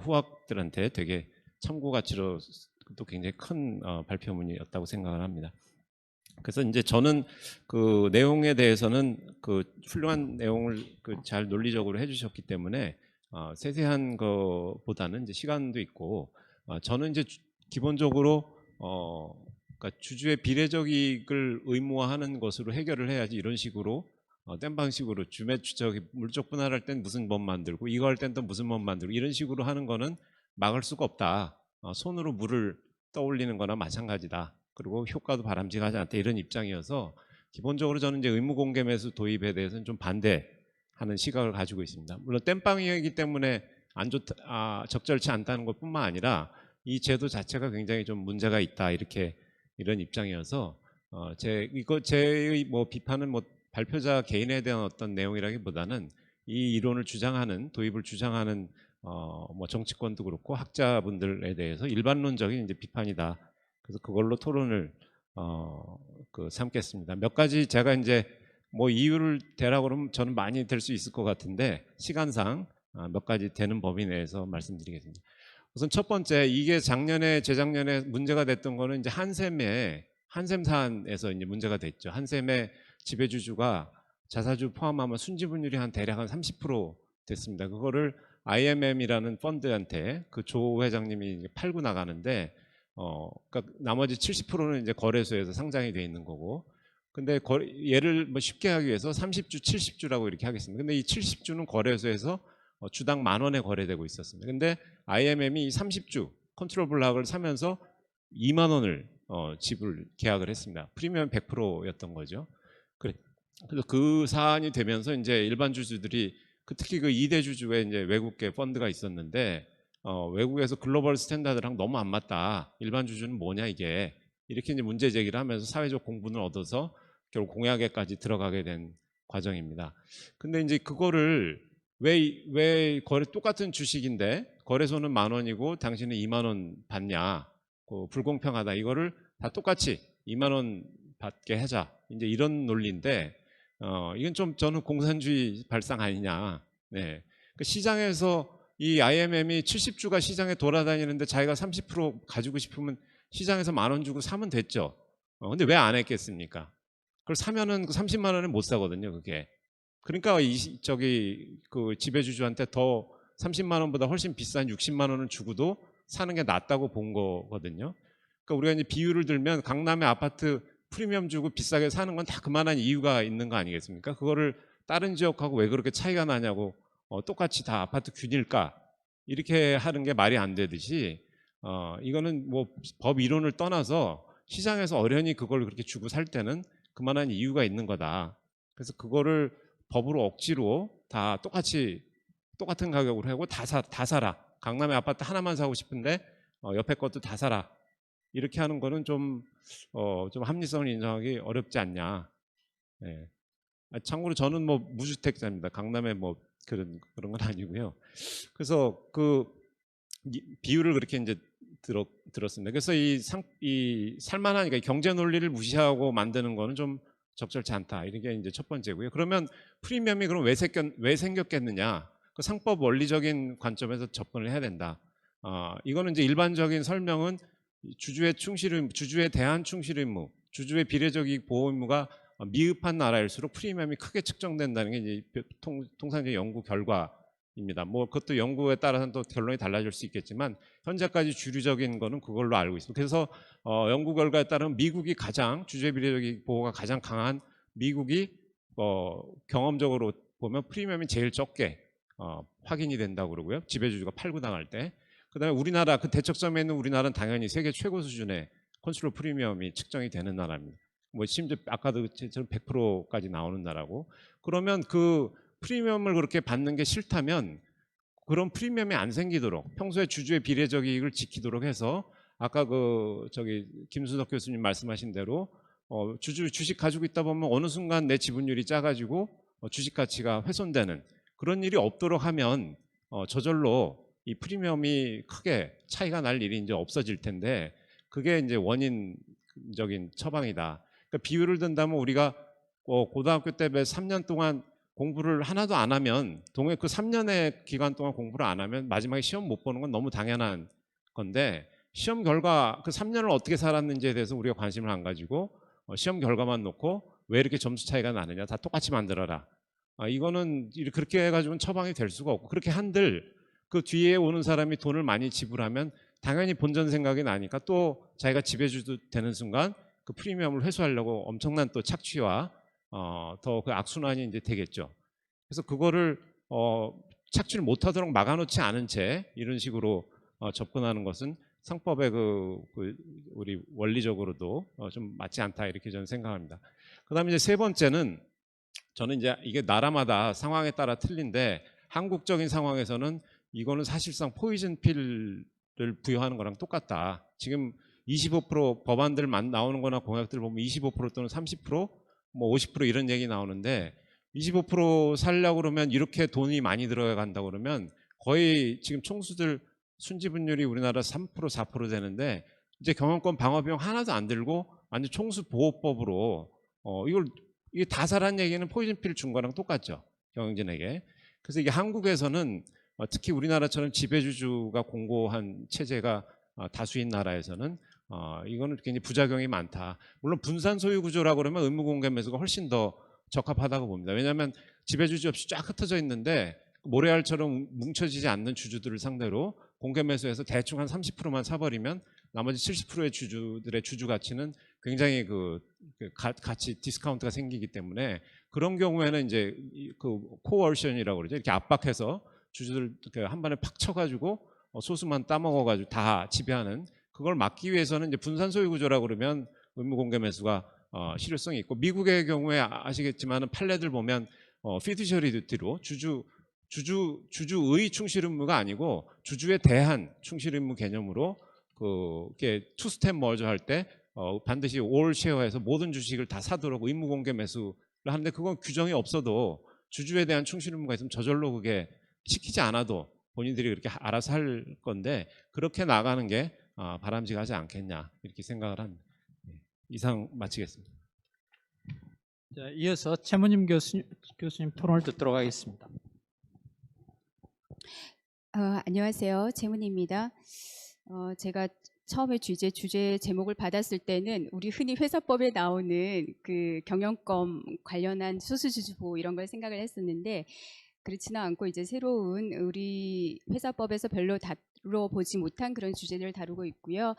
후학들한테 되게 참고 가치로 또 굉장히 큰 발표문이었다고 생각을 합니다. 그래서 이제 저는 그 내용에 대해서는 그 훌륭한 내용을 잘 논리적으로 해주셨기 때문에 세세한 것보다는 이제 시간도 있고 저는 이제 기본적으로 그러니까 주주의 비례적 이익을 의무화하는 것으로 해결을 해야지 이런 식으로 땜방식으로 저기 물적 분할할 땐 무슨 법 만들고 이거 할 땐 또 무슨 법 만들고 이런 식으로 하는 거는 막을 수가 없다. 손으로 물을 떠올리는 거나 마찬가지다. 그리고 효과도 바람직하지 않다. 이런 입장이어서 기본적으로 저는 이제 의무 공개 매수 도입에 대해서는 좀 반대하는 시각을 가지고 있습니다. 물론 땜빵이기 때문에 적절치 않다는 것뿐만 아니라 이 제도 자체가 굉장히 좀 문제가 있다. 이런 입장이어서 제의 뭐 비판은 뭐 발표자 개인에 대한 어떤 내용이라기보다는 이 이론을 주장하는 도입을 주장하는 뭐 정치권도 그렇고 학자분들에 대해서 일반론적인 이제 비판이다. 그래서 그걸로 토론을 삼겠습니다. 몇 가지 제가 이제 뭐 이유를 대라고 그러면 저는 많이 될 수 있을 것 같은데 시간상 몇 가지 되는 범위 내에서 말씀드리겠습니다. 우선 첫 번째 이게 재작년에 문제가 됐던 거는 이제 한샘 사안에서 이제 문제가 됐죠. 한샘의 지배주주가 자사주 포함하면 순지분율이 대략 한 30% 됐습니다. 그거를 IMM이라는 펀드한테 그 조 회장님이 팔고 나가는데 그러니까 나머지 70%는 이제 거래소에서 상장이 돼 있는 거고. 근데 얘를 뭐 쉽게 하기 위해서 30주, 70주라고 이렇게 하겠습니다. 근데 이 70주는 거래소에서 주당 10,000원에 거래되고 있었습니다. 근데 IMM이 이 30주 컨트롤 블락을 사면서 2만 원을 계약을 했습니다. 프리미엄 100%였던 거죠. 그래서 그 사안이 되면서 이제 일반 주주들이 특히 그 2대 주주에 이제 외국계 펀드가 있었는데 외국에서 글로벌 스탠다드랑 너무 안 맞다. 일반 주주는 뭐냐 이게. 이렇게 이제 문제 제기를 하면서 사회적 공분을 얻어서 결국 공약에까지 들어가게 된 과정입니다. 근데 이제 그거를 왜 똑같은 주식인데 거래소는 10,000원이고 당신은 2만 원 받냐. 불공평하다. 이거를 다 똑같이 2만 원 받게 하자. 이제 이런 논리인데 이건 좀 저는 공산주의 발상 아니냐. 네. 그 시장에서 이 IMM이 70주가 시장에 돌아다니는데 자기가 30% 가지고 싶으면 시장에서 10,000원 주고 사면 됐죠. 근데 왜 안 했겠습니까? 그걸 사면은 그 30만 원에 못 사거든요, 그게. 그러니까 그 지배주주한테 더 30만 원보다 훨씬 비싼 60만 원을 주고도 사는 게 낫다고 본 거거든요. 그러니까 우리가 이제 비유를 들면 강남의 아파트 프리미엄 주고 비싸게 사는 건 다 그만한 이유가 있는 거 아니겠습니까? 그거를 다른 지역하고 왜 그렇게 차이가 나냐고 똑같이 다 아파트 균일까 이렇게 하는 게 말이 안 되듯이 이거는 뭐 법 이론을 떠나서 시장에서 어련히 그걸 그렇게 주고 살 때는 그만한 이유가 있는 거다. 그래서 그거를 법으로 억지로 다 똑같은 가격으로 하고 다 사라. 강남의 아파트 하나만 사고 싶은데 옆에 것도 다 사라. 이렇게 하는 거는 좀 합리성을 인정하기 어렵지 않냐. 네. 참고로 저는 뭐 무주택자입니다. 강남에 뭐 그런 건 아니고요. 그래서 그 비율을 그렇게 이제 들었습니다. 그래서 이 살만하니까 경제 논리를 무시하고 만드는 거는 좀 적절치 않다. 이게 이제 첫 번째고요. 그러면 프리미엄이 그럼 왜 생겼겠느냐? 그 상법 원리적인 관점에서 접근을 해야 된다. 이거는 이제 일반적인 설명은 주주의 충실 의무, 주주에 대한 충실 의무, 주주의 비례적 이익 보호 의무가 미흡한 나라일수록 프리미엄이 크게 측정된다는 게 이제 통상적인 연구 결과입니다. 뭐 그것도 연구에 따라서는 또 결론이 달라질 수 있겠지만 현재까지 주류적인 거는 그걸로 알고 있습니다. 그래서 연구 결과에 따르면 미국이 가장 주주의 비례적 이익 보호가 가장 강한 미국이 경험적으로 보면 프리미엄이 제일 적게 확인이 된다고 그러고요. 지배주주가 팔고 당할 때. 그다음에 우리나라 그 대척점에 있는 우리나라는 당연히 세계 최고 수준의 컨트롤 프리미엄이 측정이 되는 나라입니다. 뭐 심지어 아까도 저는 100%까지 나오는 나라고. 그러면 그 프리미엄을 그렇게 받는 게 싫다면 그런 프리미엄이 안 생기도록 평소에 주주의 비례적 이익을 지키도록 해서 아까 김수석 교수님 말씀하신 대로 주식 가지고 있다 보면 어느 순간 내 지분율이 작아지고 주식 가치가 훼손되는 그런 일이 없도록 하면 저절로 이 프리미엄이 크게 차이가 날 일이 이제 없어질 텐데 그게 이제 원인적인 처방이다. 그러니까 비유를 든다면 우리가 고등학교 때 3년 동안 공부를 하나도 안 하면 그 3년의 기간 동안 공부를 안 하면 마지막에 시험 못 보는 건 너무 당연한 건데 시험 결과 그 3년을 어떻게 살았는지에 대해서 우리가 관심을 안 가지고 시험 결과만 놓고 왜 이렇게 점수 차이가 나느냐 다 똑같이 만들어라. 이거는 그렇게 해가지고는 처방이 될 수가 없고 그렇게 한들 그 뒤에 오는 사람이 돈을 많이 지불하면 당연히 본전 생각이 나니까 또 자기가 지배주 되는 순간 그 프리미엄을 회수하려고 엄청난 또 착취와 더 그 악순환이 이제 되겠죠. 그래서 그거를 착취를 못하도록 막아놓지 않은 채 이런 식으로 접근하는 것은 상법의 우리 원리적으로도 좀 맞지 않다 이렇게 저는 생각합니다. 그다음에 이제 세 번째는 저는 이제 이게 나라마다 상황에 따라 틀린데 한국적인 상황에서는 이거는 사실상 포이즌 필을 부여하는 거랑 똑같다. 지금 25% 법안들 나오는 거나 공약들 보면 25% 또는 30%, 뭐 50% 이런 얘기 나오는데 25% 살려고 그러면 이렇게 돈이 많이 들어간다고 그러면 거의 지금 총수들 순지분율이 우리나라 3%, 4% 되는데 이제 경영권 방어비용 하나도 안 들고 완전 총수 보호법으로 이게 다 사란 얘기는 포이즌 필 준 거랑 똑같죠. 경영진에게. 그래서 이게 한국에서는 특히 우리나라처럼 지배주주가 공고한 체제가 다수인 나라에서는 이거는 굉장히 부작용이 많다. 물론 분산 소유 구조라고 그러면 의무 공개 매수가 훨씬 더 적합하다고 봅니다. 왜냐하면 지배주주 없이 쫙 흩어져 있는데 모래알처럼 뭉쳐지지 않는 주주들을 상대로 공개 매수해서 대충 한 30%만 사버리면 나머지 70%의 주주들의 주주 가치는 굉장히 가치 디스카운트가 생기기 때문에 그런 경우에는 이제 그 코얼션이라고 그러죠. 이렇게 압박해서 주주들 한 번에 팍 쳐가지고 소수만 따먹어가지고 다 지배하는 그걸 막기 위해서는 이제 분산 소유 구조라고 그러면 의무 공개 매수가 실효성이 있고 미국의 경우에 아시겠지만은 판례들 보면 피두셔리 듀티로 주주의 충실 의무가 아니고 주주에 대한 충실 의무 개념으로 이렇게 투스텝 머저 할 때 반드시 올 쉐어에서 모든 주식을 다 사도록 의무 공개 매수를 하는데 그건 규정이 없어도 주주에 대한 충실 의무가 있으면 저절로 그게 시키지 않아도 본인들이 그렇게 알아서 할 건데 그렇게 나가는 게 바람직하지 않겠냐 이렇게 생각을 합니다. 이상 마치겠습니다. 자, 이어서 최문임 교수님 토론을 듣도록 하겠습니다. 안녕하세요. 최문희입니다. 제가 처음에 주제 제목을 받았을 때는 우리 흔히 회사법에 나오는 그 경영권 관련한 소수주주 보호 이런 걸 생각을 했었는데 그렇지는 않고 이제 새로운 우리 회사법에서 별로 다뤄보지 못한 그런 주제들을 다루고 있고요.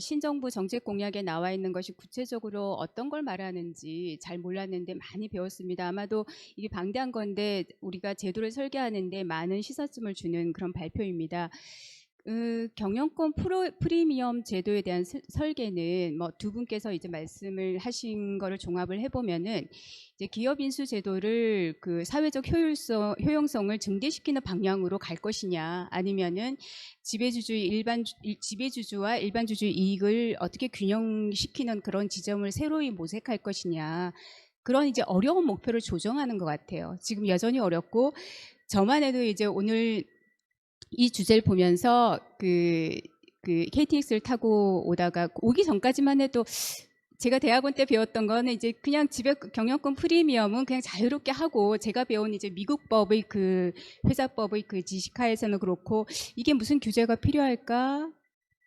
신정부 정책 공약에 나와 있는 것이 구체적으로 어떤 걸 말하는지 잘 몰랐는데 많이 배웠습니다. 아마도 이게 방대한 건데 우리가 제도를 설계하는데 많은 시사점을 주는 그런 발표입니다. 경영권 프리미엄 제도에 대한 설계는 뭐 두 분께서 이제 말씀을 하신 거를 종합을 해보면은 이제 기업 인수 제도를 그 사회적 효용성을 증대시키는 방향으로 갈 것이냐, 아니면은 지배주주와 일반 주주의 이익을 어떻게 균형시키는 그런 지점을 새로이 모색할 것이냐, 그런 이제 어려운 목표를 조정하는 것 같아요. 지금 여전히 어렵고 저만 해도 이제 오늘 이 주제를 보면서 그 KTX를 타고 오다가 오기 전까지만 해도 제가 대학원 때 배웠던 거는 이제 그냥 집에 경영권 프리미엄은 그냥 자유롭게 하고, 제가 배운 이제 미국 법의 그 회사법의 그 지식하에서는 그렇고 이게 무슨 규제가 필요할까?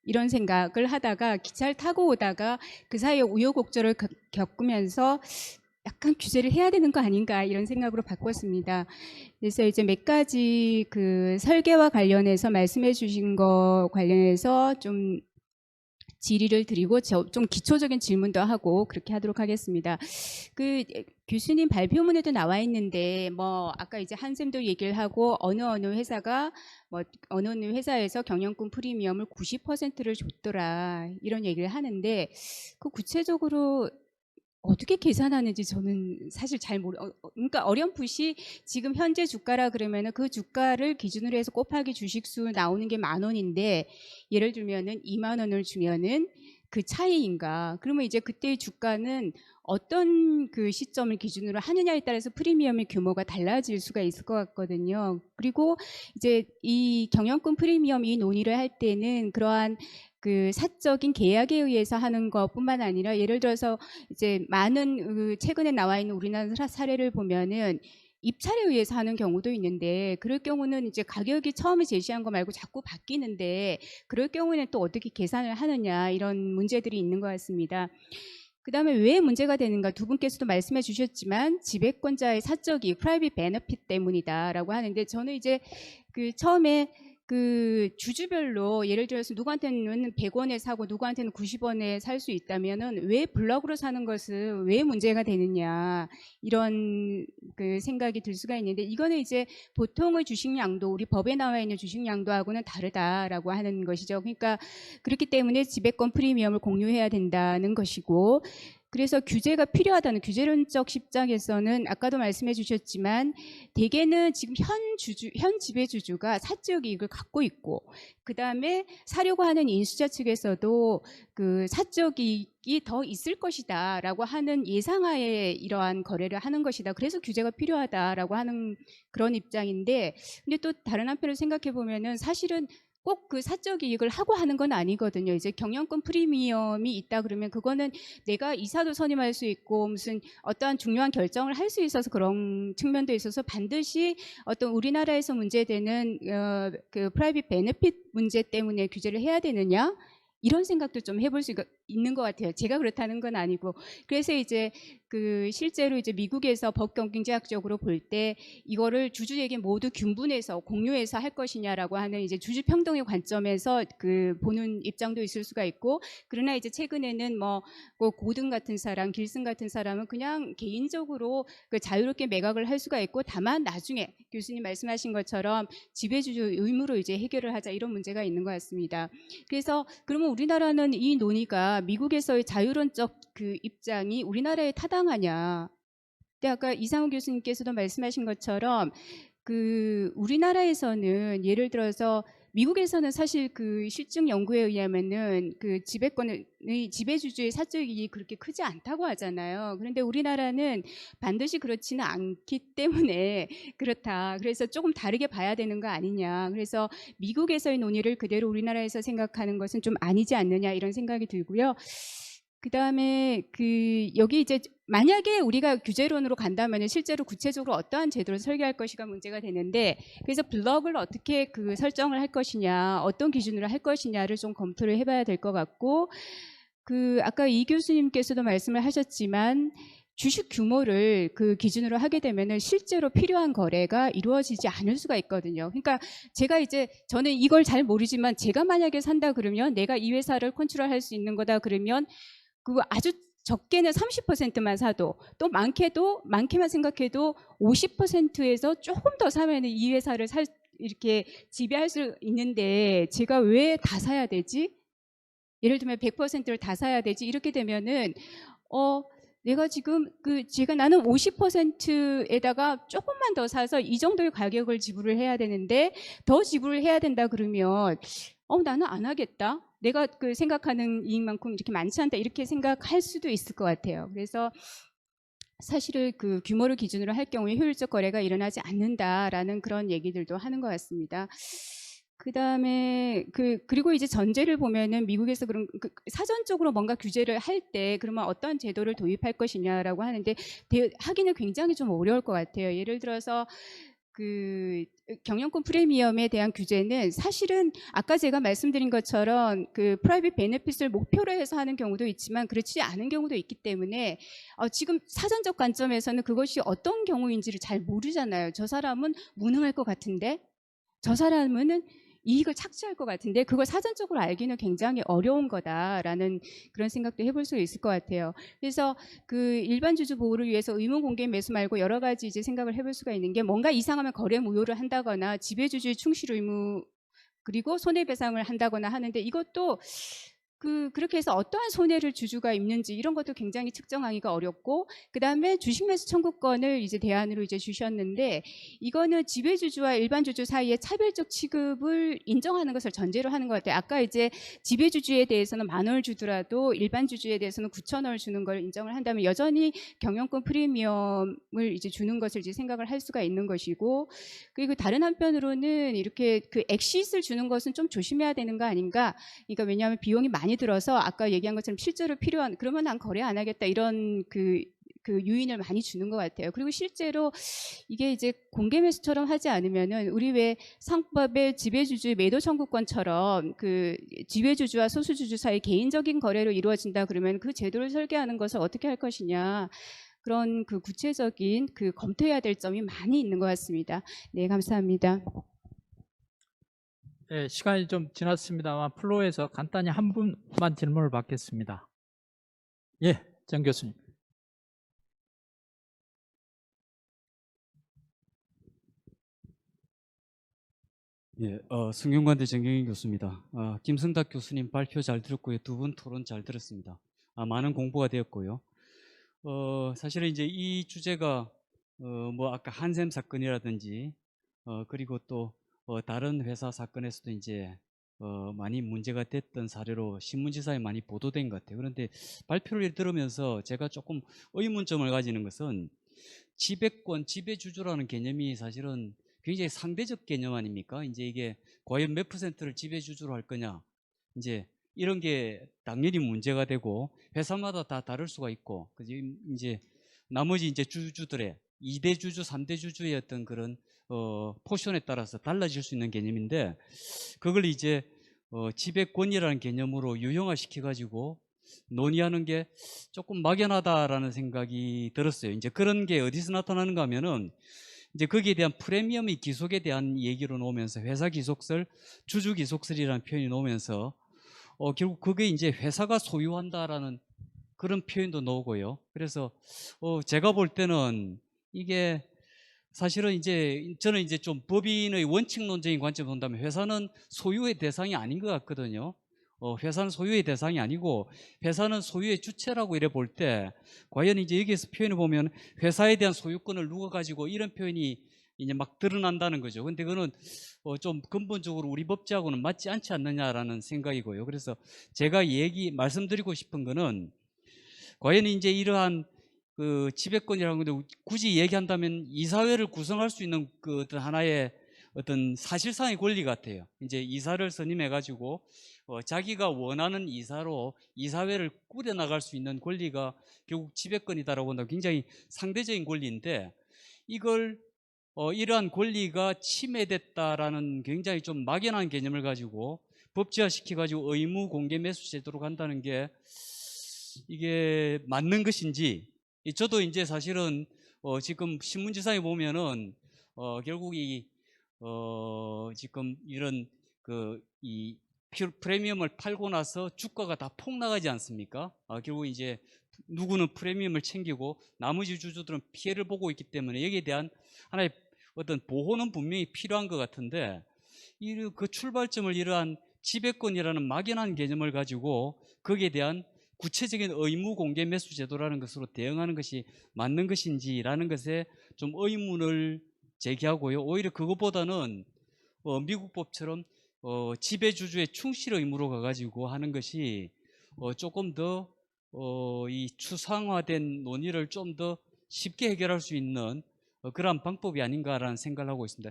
이런 생각을 하다가 기차를 타고 오다가 그 사이에 우여곡절을 겪으면서 약간 규제를 해야 되는 거 아닌가 이런 생각으로 바꿨습니다. 그래서 이제 몇 가지 그 설계와 관련해서 말씀해 주신 거 관련해서 좀 질의를 드리고 좀 기초적인 질문도 하고 그렇게 하도록 하겠습니다. 그 교수님 발표문에도 나와 있는데 뭐 아까 이제 한샘도 얘기를 하고 어느 회사가 뭐 어느 회사에서 경영권 프리미엄을 90%를 줬더라 이런 얘기를 하는데 그 구체적으로 어떻게 계산하는지 저는 사실 잘 그러니까 어렴풋이 지금 현재 주가라 그러면은 그 주가를 기준으로 해서 곱하기 주식수 나오는 게 10,000원인데 예를 들면은 20,000원을 주면은 그 차이인가? 그러면 이제 그때의 주가는 어떤 그 시점을 기준으로 하느냐에 따라서 프리미엄의 규모가 달라질 수가 있을 것 같거든요. 그리고 이제 이 경영권 프리미엄 이 논의를 할 때는 그러한 그 사적인 계약에 의해서 하는 것뿐만 아니라 예를 들어서 이제 많은 그 최근에 나와 있는 우리나라 사례를 보면은 입찰에 의해서 하는 경우도 있는데 그럴 경우는 이제 가격이 처음에 제시한 거 말고 자꾸 바뀌는데 그럴 경우에는 또 어떻게 계산을 하느냐 이런 문제들이 있는 것 같습니다. 그 다음에 왜 문제가 되는가 두 분께서도 말씀해 주셨지만 지배권자의 사적 이익, 프라이빗 베너핏 때문이다라고 하는데 저는 이제 그 처음에 그 주주별로 예를 들어서 누구한테는 100원에 사고 누구한테는 90원에 살 수 있다면은 왜 블럭으로 사는 것은 왜 문제가 되느냐 이런 그 생각이 들 수가 있는데 이거는 이제 보통의 주식량도 우리 법에 나와 있는 주식량도하고는 다르다라고 하는 것이죠. 그러니까 그렇기 때문에 지배권 프리미엄을 공유해야 된다는 것이고 그래서 규제가 필요하다는 규제론적 입장에서는 아까도 말씀해 주셨지만 대개는 지금 현 지배주주가 사적 이익을 갖고 있고 그 다음에 사려고 하는 인수자 측에서도 그 사적 이익이 더 있을 것이다 라고 하는 예상하에 이러한 거래를 하는 것이다. 그래서 규제가 필요하다라고 하는 그런 입장인데 근데 또 다른 한편으로 생각해 보면은 사실은 꼭 그 사적 이익을 하고 하는 건 아니거든요. 이제 경영권 프리미엄이 있다 그러면 그거는 내가 이사도 선임할 수 있고 무슨 어떠한 중요한 결정을 할 수 있어서 그런 측면도 있어서 반드시 어떤 우리나라에서 문제되는 그 프라이빗 베네핏 문제 때문에 규제를 해야 되느냐? 이런 생각도 좀 해볼 수가 있는 것 같아요. 제가 그렇다는 건 아니고. 그래서 이제 그 실제로 이제 미국에서 법경쟁학적으로 볼 때 이거를 주주에게 모두 균분해서 공유해서 할 것이냐라고 하는 이제 주주 평등의 관점에서 그 보는 입장도 있을 수가 있고 그러나 이제 최근에는 뭐 고등 같은 사람, 길슨 같은 사람은 그냥 개인적으로 그 자유롭게 매각을 할 수가 있고 다만 나중에 교수님 말씀하신 것처럼 지배주주 의무로 이제 해결을 하자 이런 문제가 있는 것 같습니다. 그래서 그러면 우리나라는 이 논의가 미국에서의 자유론적 그 입장이 우리나라에 타당하냐? 근데 아까 이상우 교수님께서도 말씀하신 것처럼 그 우리나라에서는 예를 들어서 미국에서는 사실 그 실증 연구에 의하면은 그 지배권의 지배주주의 사적 이익이 그렇게 크지 않다고 하잖아요. 그런데 우리나라는 반드시 그렇지는 않기 때문에 그렇다. 그래서 조금 다르게 봐야 되는 거 아니냐. 그래서 미국에서의 논의를 그대로 우리나라에서 생각하는 것은 좀 아니지 않느냐 이런 생각이 들고요. 그 다음에 그 여기 이제 만약에 우리가 규제론으로 간다면 실제로 구체적으로 어떠한 제도를 설계할 것이가 문제가 되는데 그래서 블럭을 어떻게 그 설정을 할 것이냐 어떤 기준으로 할 것이냐를 좀 검토를 해봐야 될 것 같고 그 아까 이 교수님께서도 말씀을 하셨지만 주식 규모를 그 기준으로 하게 되면은 실제로 필요한 거래가 이루어지지 않을 수가 있거든요. 그러니까 제가 이제 저는 이걸 잘 모르지만 제가 만약에 산다 그러면 내가 이 회사를 컨트롤할 수 있는 거다 그러면 그거 아주 적게는 30%만 사도 또 많게만 생각해도 50%에서 조금 더 사면 이 회사를 이렇게 지배할 수 있는데 제가 왜 다 사야 되지? 예를 들면 100%를 다 사야 되지? 이렇게 되면은 내가 지금 나는 50%에다가 조금만 더 사서 이 정도의 가격을 지불을 해야 되는데 더 지불을 해야 된다 그러면 나는 안 하겠다. 내가 그 생각하는 이익만큼 이렇게 많지 않다. 이렇게 생각할 수도 있을 것 같아요. 그래서 사실은 그 규모를 기준으로 할 경우에 효율적 거래가 일어나지 않는다라는 그런 얘기들도 하는 것 같습니다. 그다음에 그리고 이제 전제를 보면은 미국에서 그런 사전적으로 뭔가 규제를 할 때 그러면 어떤 제도를 도입할 것이냐라고 하는데 하기는 굉장히 좀 어려울 것 같아요. 예를 들어서 그 경영권 프리미엄에 대한 규제는 사실은 아까 제가 말씀드린 것처럼 그 프라이빗 베네핏을 목표로 해서 하는 경우도 있지만 그렇지 않은 경우도 있기 때문에 지금 사전적 관점에서는 그것이 어떤 경우인지를 잘 모르잖아요. 저 사람은 무능할 것 같은데 저 사람은 이익을 착취할 것 같은데 그걸 사전적으로 알기는 굉장히 어려운 거다라는 그런 생각도 해볼 수 있을 것 같아요. 그래서 그 일반 주주 보호를 위해서 의무 공개 매수 말고 여러 가지 이제 생각을 해볼 수가 있는 게 뭔가 이상하면 거래 무효를 한다거나 지배주주의 충실 의무 그리고 손해배상을 한다거나 하는데 이것도 그렇게 해서 어떠한 손해를 주주가 입는지 이런 것도 굉장히 측정하기가 어렵고 그다음에 주식 매수 청구권을 이제 대안으로 이제 주셨는데 이거는 지배주주와 일반 주주 사이의 차별적 취급을 인정하는 것을 전제로 하는 것 같아요. 아까 이제 지배주주에 대해서는 10,000원을 주더라도 일반 주주에 대해서는 9,000원을 주는 걸 인정을 한다면 여전히 경영권 프리미엄을 이제 주는 것을 이제 생각을 할 수가 있는 것이고 그리고 다른 한편으로는 이렇게 그 엑시스를 주는 것은 좀 조심해야 되는 거 아닌가? 그러니까 왜냐하면 비용이 많이 들어서 아까 얘기한 것처럼 실제로 필요한 그러면 난 거래 안 하겠다 이런 그 유인을 많이 주는 것 같아요. 그리고 실제로 이게 이제 공개 매수처럼 하지 않으면은 우리 왜 상법의 지배주주의 매도 청구권처럼 그 지배주주와 소수주주 사이 개인적인 거래로 이루어진다 그러면 그 제도를 설계하는 것을 어떻게 할 것이냐 그런 그 구체적인 검토해야 될 점이 많이 있는 것 같습니다. 네, 감사합니다. 네, 시간이 좀 지났습니다만 플로에서 간단히 한 분만 질문을 받겠습니다. 예, 정 교수님. 예, 성균관대 정경인 교수입니다. 김승탁 교수님 발표 잘 들었고요. 두 분 토론 잘 들었습니다. 많은 공부가 되었고요. 사실은 이제 이 주제가 뭐 아까 한샘 사건이라든지 그리고 또 다른 회사 사건에서도 이제 많이 문제가 됐던 사례로 신문지사에 많이 보도된 것 같아요. 그런데 발표를 들으면서 제가 조금 의문점을 가지는 것은 지배권, 지배주주라는 개념이 사실은 굉장히 상대적 개념 아닙니까? 이제 이게 과연 몇 %를 지배주주로 할 거냐? 이제 이런 게 당연히 문제가 되고 회사마다 다 다를 수가 있고 이제 나머지 이제 주주들의 2대 주주, 3대 주주의 어떤 그런 포션에 따라서 달라질 수 있는 개념인데 그걸 이제 지배권이라는 개념으로 유형화시켜 가지고 논의하는 게 조금 막연하다라는 생각이 들었어요. 이제 그런 게 어디서 나타나는가 하면은 이제 거기에 대한 프리미엄의 기속에 대한 얘기로 놓으면서 회사 기속설, 주주 기속설이라는 표현이 나오면서 결국 그게 이제 회사가 소유한다라는 그런 표현도 나오고요. 그래서 제가 볼 때는 이게 사실은 이제 저는 이제 좀 법인의 원칙론적인 관점에서 본다면 회사는 소유의 대상이 아닌 것 같거든요. 회사는 소유의 대상이 아니고 회사는 소유의 주체라고 이래 볼 때 과연 이제 여기에서 표현을 보면 회사에 대한 소유권을 누가 가지고 이런 표현이 이제 막 드러난다는 거죠. 근데 그거는 좀 근본적으로 우리 법제하고는 맞지 않지 않느냐라는 생각이고요. 그래서 제가 말씀드리고 싶은 거는 과연 이제 이러한 그 지배권이라는 건데 굳이 얘기한다면 이사회를 구성할 수 있는 그 어떤 하나의 어떤 사실상의 권리 같아요. 이제 이사를 선임해 가지고 자기가 원하는 이사로 이사회를 꾸려나갈 수 있는 권리가 결국 지배권이다라고 한다면 굉장히 상대적인 권리인데 이걸 이러한 권리가 침해됐다라는 굉장히 좀 막연한 개념을 가지고 법제화시켜 가지고 의무 공개 매수 제도로 간다는 게 이게 맞는 것인지 저도 이제 사실은 지금 신문지상에 보면은 결국 지금 이런 이 프리미엄을 팔고 나서 주가가 다 폭락하지 않습니까? 결국 이제 누구는 프리미엄을 챙기고 나머지 주주들은 피해를 보고 있기 때문에 여기에 대한 하나의 어떤 보호는 분명히 필요한 것 같은데 그 출발점을 이러한 지배권이라는 막연한 개념을 가지고 거기에 대한 구체적인 의무 공개 매수 제도라는 것으로 대응하는 것이 맞는 것인지라는 것에 좀 의문을 제기하고요. 오히려 그것보다는 미국 법처럼 지배주주의 충실 의무로 가가지고 하는 것이 조금 더 이 추상화된 논의를 좀 더 쉽게 해결할 수 있는 그러한 방법이 아닌가라는 생각을 하고 있습니다.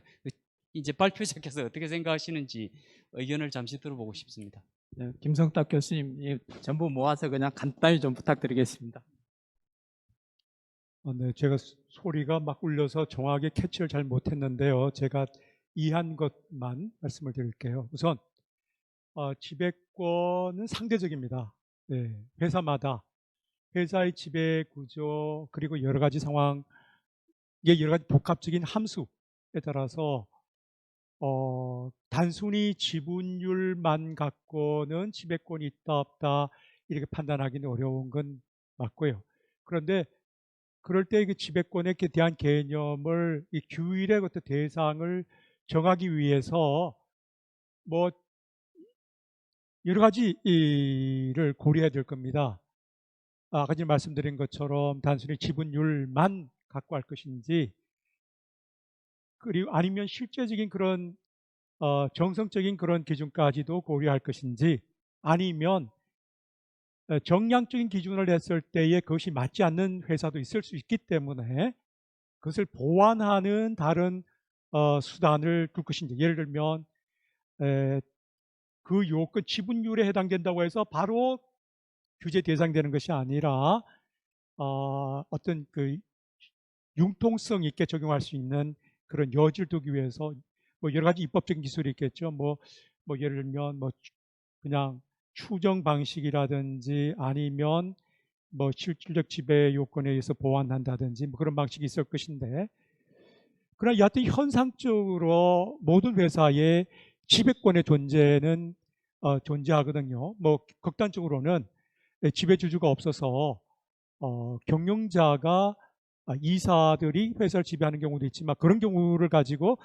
이제 발표자께서 어떻게 생각하시는지 의견을 잠시 들어보고 싶습니다. 네, 김성탁 교수님 전부 모아서 그냥 간단히 좀 부탁드리겠습니다. 네, 제가 소리가 막 울려서 정확하게 캐치를 잘 못했는데요. 제가 이해한 것만 말씀을 드릴게요. 우선 지배권은 상대적입니다. 네, 회사마다 회사의 지배 구조 그리고 여러 가지 상황, 여러 가지 복합적인 함수에 따라서 단순히 지분율만 갖고는 지배권이 있다 없다 이렇게 판단하기는 어려운 건 맞고요. 그런데 그럴 때 그 지배권에 대한 개념을 이 규율의 어떤 대상을 정하기 위해서 뭐 여러 가지를 고려해야 될 겁니다. 아까 전에 말씀드린 것처럼 단순히 지분율만 갖고 할 것인지, 그리고 아니면 실제적인 그런 정성적인 그런 기준까지도 고려할 것인지, 아니면 정량적인 기준을 했을 때에 그것이 맞지 않는 회사도 있을 수 있기 때문에 그것을 보완하는 다른 수단을 둘 것인지, 예를 들면 그 요건 지분율에 해당된다고 해서 바로 규제 대상되는 것이 아니라 어떤 그 융통성 있게 적용할 수 있는 그런 여지를 두기 위해서 뭐 여러 가지 입법적인 기술이 있겠죠. 뭐 예를 들면 뭐 그냥 추정 방식이라든지 아니면 뭐 실질적 지배 요건에 의해서 보완한다든지 뭐 그런 방식이 있을 것인데, 그러나 여하튼 현상적으로 모든 회사의 지배권의 존재는 존재하거든요. 뭐 극단적으로는 지배주주가 없어서 경영자가 이사들이 회사를 지배하는 경우도 있지만, 그런 경우를 가지고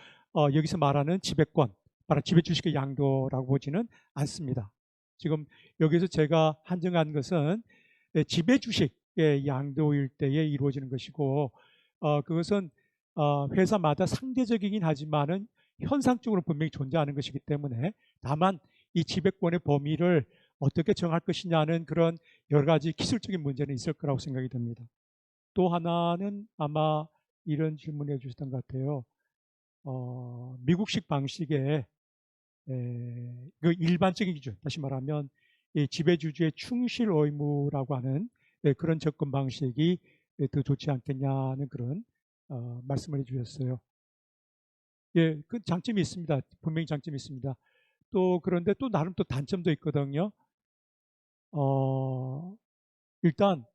여기서 말하는 지배권, 바로 지배주식의 양도라고 보지는 않습니다. 지금 여기서 제가 한정한 것은 지배주식의 양도일 때에 이루어지는 것이고, 그것은 회사마다 상대적이긴 하지만은 현상적으로 분명히 존재하는 것이기 때문에, 다만 이 지배권의 범위를 어떻게 정할 것이냐는 그런 여러 가지 기술적인 문제는 있을 거라고 생각이 듭니다. 또 하나는 아마 이런 질문을 해주셨던 것 같아요. 미국식 방식의 그 일반적인 기준, 다시 말하면 이 지배주주의 충실 의무라고 하는 그런 접근 방식이 더 좋지 않겠냐는 그런 말씀을 해주셨어요. 예, 그 장점이 있습니다. 분명히 장점이 있습니다. 또 그런데 또 나름 또 단점도 있거든요. 일단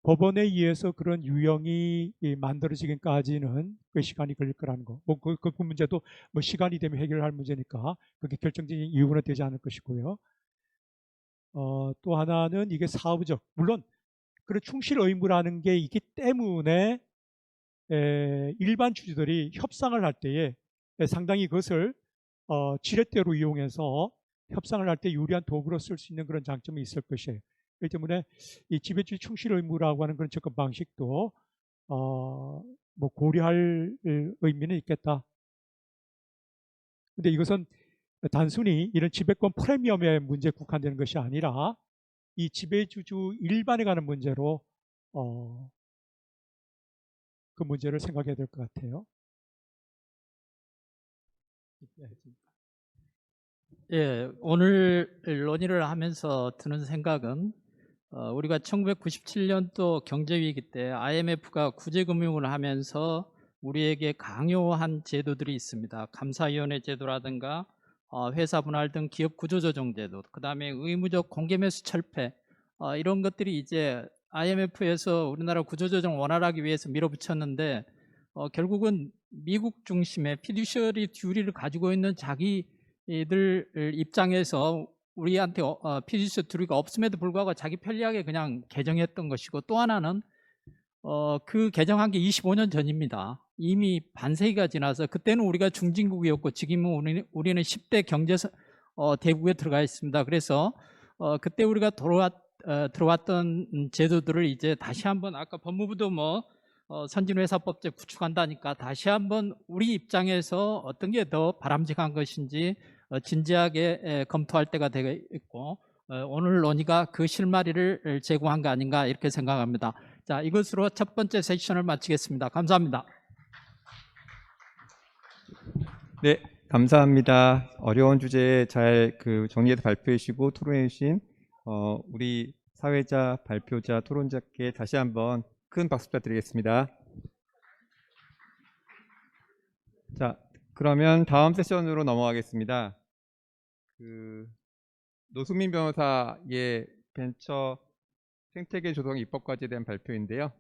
법원에 의해서 그런 유형이 만들어지기까지는 꽤 시간이 걸릴 거라는 거. 뭐 그 문제도 뭐 시간이 되면 해결할 문제니까 그게 결정적인 이유는 되지 않을 것이고요. 또 하나는 이게 사후적, 물론 그런 충실 의무라는 게 있기 때문에 일반 주주들이 협상을 할 때에 상당히 그것을 지렛대로 이용해서 협상을 할 때 유리한 도구로 쓸 수 있는 그런 장점이 있을 것이에요. 그렇기 때문에 이 지배주의 충실 의무라고 하는 그런 접근 방식도 뭐 고려할 의미는 있겠다. 근데 이것은 단순히 이런 지배권 프리미엄의 문제에 국한되는 것이 아니라 이 지배주주 일반에 관한 문제로 그 문제를 생각해야 될 것 같아요. 예, 오늘 논의를 하면서 드는 생각은 우리가 1997년도 경제위기 때 IMF가 구제금융을 하면서 우리에게 강요한 제도들이 있습니다. 감사위원회 제도라든가 회사 분할 등 기업 구조조정 제도, 그 다음에 의무적 공개매수 철폐, 이런 것들이 이제 IMF에서 우리나라 구조조정 원활하기 위해서 밀어붙였는데 결국은 미국 중심의 피듀셔리 듀리를 가지고 있는 자기들 입장에서 우리한테 피듀셔리 듀리가 없음에도 불구하고 자기 편리하게 그냥 개정했던 것이고, 또 하나는 그 개정한 게 25년 전입니다. 이미 반세기가 지나서 그때는 우리가 중진국이었고 지금은 우리는 10대 경제 대국에 들어가 있습니다. 그래서 그때 우리가 들어왔던 제도들을 이제 다시 한번, 아까 법무부도 뭐 선진회사법제 구축한다니까 다시 한번 우리 입장에서 어떤 게 더 바람직한 것인지 진지하게 검토할 때가 되겠고, 오늘 논의가 그 실마리를 제공한 거 아닌가 이렇게 생각합니다. 자, 이것으로 첫 번째 세션을 마치겠습니다. 감사합니다. 네, 감사합니다. 어려운 주제 잘 정리해서 발표해 주시고 토론해 주신 우리 사회자, 발표자, 토론자께 다시 한번 큰 박수 부탁드리겠습니다. 자, 그러면 다음 세션으로 넘어가겠습니다. 노승민 변호사의 벤처 생태계 조성 입법과제에 대한 발표인데요.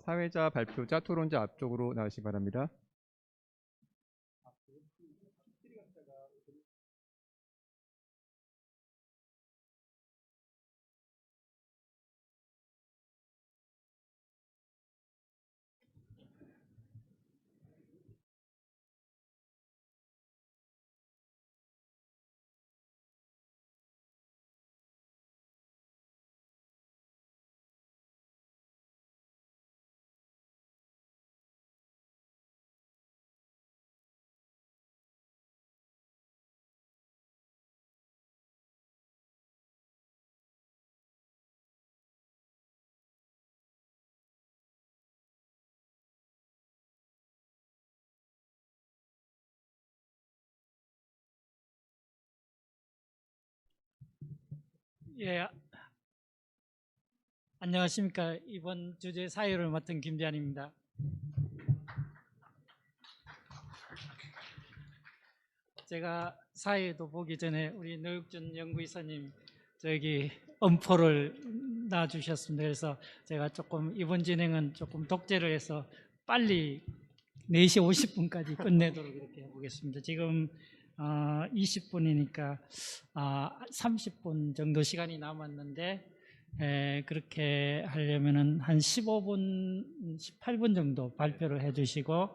사회자, 발표자, 토론자 앞쪽으로 나오시기 바랍니다. 예, 안녕하십니까. 이번 주제 사회를 맡은 김재환입니다. 제가 사회도 보기 전에 우리 노육준 연구이사님 저기 엄포를 놔주셨습니다. 그래서 제가 조금 이번 진행은 조금 독재를 해서 빨리 4시 50분까지 끝내도록 이렇게 해보겠습니다. 지금 20분이니까 30분 정도 시간이 남았는데 그렇게 하려면은 한 15분, 18분 정도 발표를 해주시고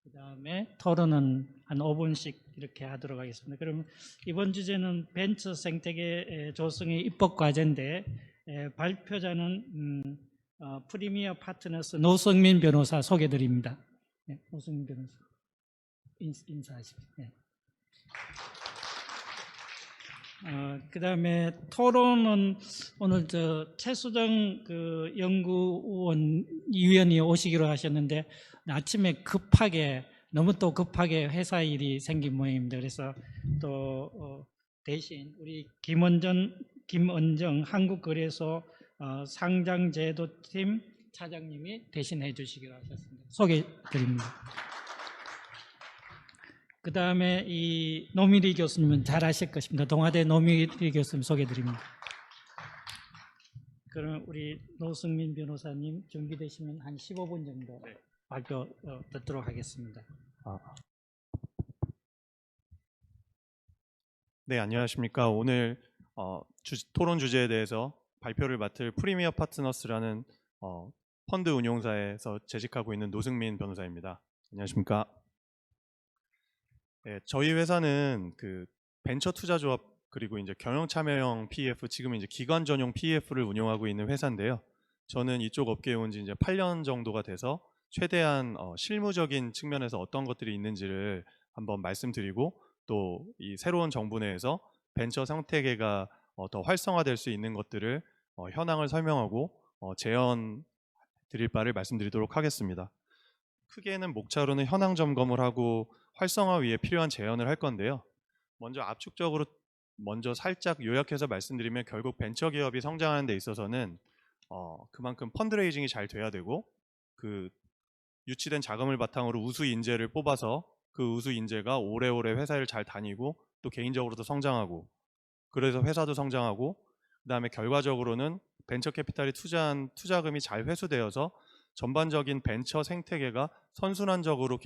그 다음에 토론은 한 5분씩 이렇게 하도록 하겠습니다. 그럼 이번 주제는 벤처 생태계 조성의 입법 과제인데 발표자는 프리미어 파트너스 노승민 변호사 소개드립니다. 네, 노승민 변호사 인사하십시오. 네. 그 다음에 토론은 오늘 최수정 연구위원이 오시기로 하셨는데 아침에 너무 급하게 회사 일이 생긴 모양입니다. 그래서 또 대신 우리 김은정 한국거래소 상장제도팀 차장님이 대신해 주시기로 하셨습니다. 소개드립니다. 그 다음에 이 노미리 교수님은 잘 아실 것입니다. 동아대 노미리 교수님 소개드립니다. 그럼 우리 노승민 변호사님 준비되시면 한 15분 정도 발표 듣도록 하겠습니다. 네, 안녕하십니까. 오늘 토론 주제에 대해서 발표를 맡을 프리미어 파트너스라는 펀드 운용사에서 재직하고 있는 노승민 변호사입니다. 안녕하십니까. 네, 저희 회사는 벤처 투자 조합 그리고 이제 경영 참여형 PEF, 지금 이제 기관 전용 PEF를 운영하고 있는 회사인데요. 저는 이쪽 업계에 온 지 이제 8년 정도가 돼서 최대한 실무적인 측면에서 어떤 것들이 있는지를 한번 말씀드리고 또 이 새로운 정부 내에서 벤처 생태계가 더 활성화될 수 있는 것들을 현황을 설명하고 제언 드릴 바를 말씀드리도록 하겠습니다. 크게는 목차로는 현황 점검을 하고 활성화 위에 필요한 제언을 할 건데요. 먼저 압축적으로 살짝 요약해서 말씀드리면 결국 벤처 기업이 성장하는 데 있어서는 그만큼 펀드레이징이 잘 돼야 되고 유치된 자금을 바탕으로 우수 인재를 뽑아서 그 우수 인재가 오래오래 회사를 잘 다니고 또 개인적으로도 성장하고 그래서 회사도 성장하고 그다음에 결과적으로는 벤처 캐피탈이 투자한 투자금이 잘 회수되어서 전반적인 벤처 생태계가 선순환적으로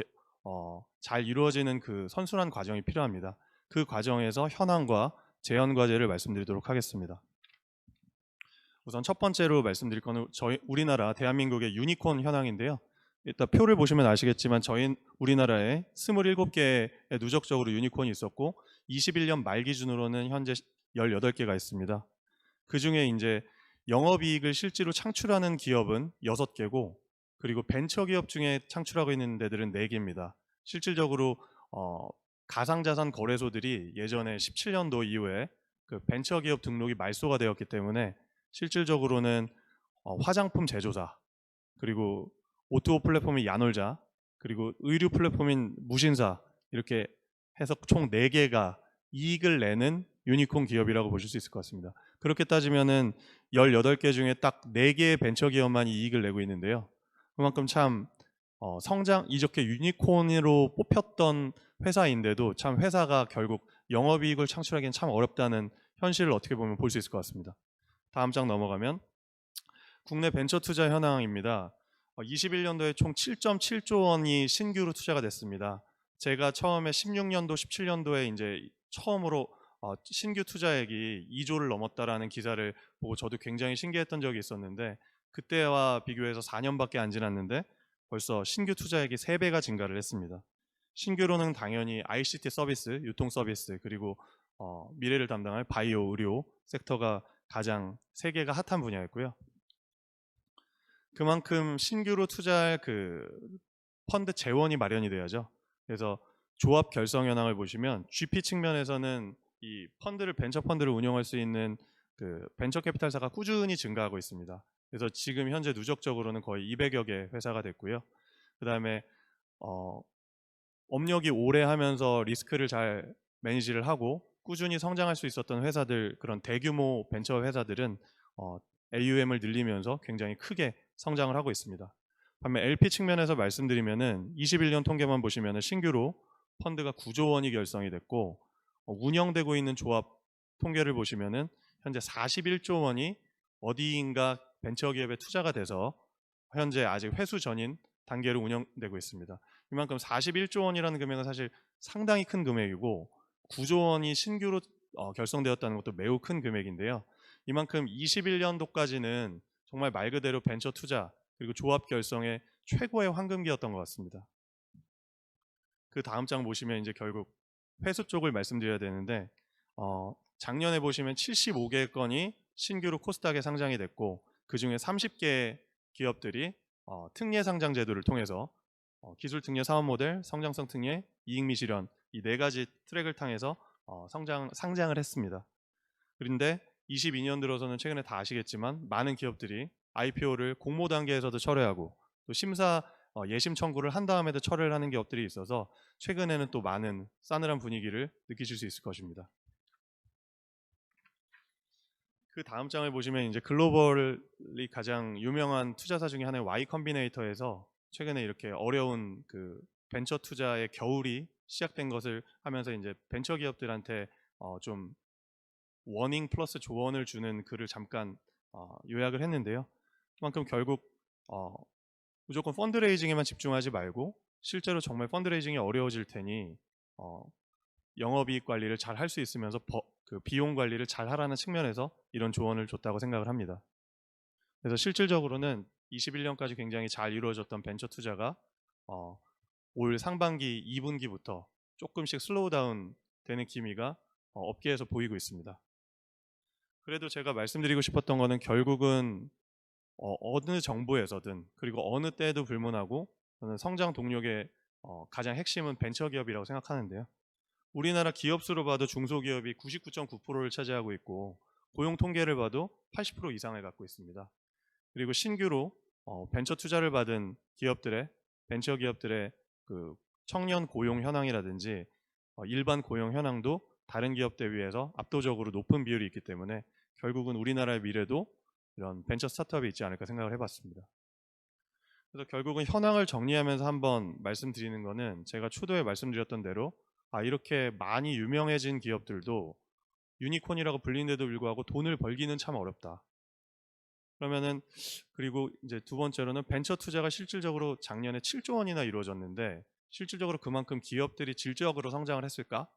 잘 이루어지는 그 선순환 과정이 필요합니다. 그 과정에서 현황과 제언 과제를 말씀드리도록 하겠습니다. 우선 첫 번째로 말씀드릴 거는 우리나라 대한민국의 유니콘 현황인데요. 일단 표를 보시면 아시겠지만 우리나라에 27개의 누적적으로 유니콘이 있었고 21년 말 기준으로는 현재 18개가 있습니다. 그 중에 이제 영업이익을 실제로 창출하는 기업은 6개고 그리고 벤처 기업 중에 창출하고 있는 데들은 4개입니다. 실질적으로 가상자산 거래소들이 예전에 17년도 이후에 벤처 기업 등록이 말소가 되었기 때문에 실질적으로는 화장품 제조사 그리고 O2O 플랫폼인 야놀자 그리고 의류 플랫폼인 무신사 이렇게 해서 총 4개가 이익을 내는 유니콘 기업이라고 보실 수 있을 것 같습니다. 그렇게 따지면은 18개 중에 딱 4개의 벤처 기업만이 이익을 내고 있는데요. 그만큼 참 이렇게 유니콘으로 뽑혔던 회사인데도 참 회사가 결국 영업이익을 창출하기엔 참 어렵다는 현실을 어떻게 보면 볼 수 있을 것 같습니다. 다음 장 넘어가면 국내 벤처 투자 현황입니다. 21년도에 총 7.7조 원이 신규로 투자가 됐습니다. 제가 처음에 16년도, 17년도에 이제 처음으로 신규 투자액이 2조를 넘었다라는 기사를 보고 저도 굉장히 신기했던 적이 있었는데, 그때와 비교해서 4년밖에 안 지났는데 벌써 신규 투자액이 3배가 증가를 했습니다. 신규로는 당연히 ICT 서비스, 유통 서비스, 그리고 미래를 담당할 바이오, 의료 섹터가 가장 3개가 핫한 분야였고요. 그만큼 신규로 투자할 그 펀드 재원이 마련이 돼야죠. 그래서 조합 결성 현황을 보시면 GP 측면에서는 이 벤처 펀드를 운영할 수 있는 그 벤처 캐피탈사가 꾸준히 증가하고 있습니다. 그래서 지금 현재 누적적으로는 거의 200여 개 회사가 됐고요. 그다음에 업력이 오래 하면서 리스크를 잘 매니지를 하고 꾸준히 성장할 수 있었던 회사들, 그런 대규모 벤처 회사들은 AUM을 늘리면서 굉장히 크게 성장을 하고 있습니다. 반면 LP 측면에서 말씀드리면은 21년 통계만 보시면은 신규로 펀드가 9조 원이 결성이 됐고, 운영되고 있는 조합 통계를 보시면은 현재 41조 원이 어디인가 벤처 기업에 투자가 돼서 현재 아직 회수 전인 단계로 운영되고 있습니다. 이만큼 41조 원이라는 금액은 사실 상당히 큰 금액이고, 9조 원이 신규로 결성되었다는 것도 매우 큰 금액인데요. 이만큼 21년도까지는 정말 말 그대로 벤처 투자 그리고 조합 결성의 최고의 황금기였던 것 같습니다. 그 다음 장 보시면 이제 결국 회수 쪽을 말씀드려야 되는데, 작년에 보시면 75개 건이 신규로 코스닥에 상장이 됐고, 그 중에 30개 기업들이 특례 상장 제도를 통해서 기술 특례 사업 모델, 성장성 특례, 이익 미실현 이 4가지 트랙을 통해서 상장을 했습니다. 그런데 22년 들어서는 최근에 다 아시겠지만 많은 기업들이 IPO를 공모 단계에서도 철회하고 또 심사 예심 청구를 한 다음에도 철회를 하는 기업들이 있어서 최근에는 또 많은 싸늘한 분위기를 느끼실 수 있을 것입니다. 그 다음 장을 보시면 이제 글로벌이 가장 유명한 투자사 중에 하나의 Y 컴비네이터에서 최근에 이렇게 어려운 그 벤처 투자의 겨울이 시작된 것을 하면서 이제 벤처 기업들한테 좀 워닝 플러스 조언을 주는 글을 잠깐 요약을 했는데요. 그만큼 결국 무조건 펀드레이징에만 집중하지 말고 실제로 정말 펀드레이징이 어려워질 테니 영업이익 관리를 잘 할 수 있으면서 그 비용 관리를 잘 하라는 측면에서 이런 조언을 줬다고 생각을 합니다. 그래서 실질적으로는 21년까지 굉장히 잘 이루어졌던 벤처 투자가 올 상반기 2분기부터 조금씩 슬로우 다운 되는 기미가 업계에서 보이고 있습니다. 그래도 제가 말씀드리고 싶었던 거는 결국은 어느 정부에서든 그리고 어느 때에도 불문하고 저는 성장 동력의 가장 핵심은 벤처 기업이라고 생각하는데요. 우리나라 기업 수로 봐도 중소기업이 99.9%를 차지하고 있고 고용 통계를 봐도 80% 이상을 갖고 있습니다. 그리고 신규로 벤처 투자를 받은 벤처 기업들의 그 청년 고용 현황이라든지 일반 고용 현황도 다른 기업들 비해서 압도적으로 높은 비율이 있기 때문에 결국은 우리나라의 미래도 이런 벤처 스타트업이 있지 않을까 생각을 해봤습니다. 그래서 결국은 현황을 정리하면서 한번 말씀드리는 거는 제가 초도에 말씀드렸던 대로 이렇게 많이 유명해진 기업들도 유니콘이라고 불리는데도 불구하고 돈을 벌기는 참 어렵다. 그러면은 그리고 이제 두 번째로는 벤처 투자가 실질적으로 작년에 7조 원이나 이루어졌는데 실질적으로 그만큼 기업들이 질적으로 성장을 했을까?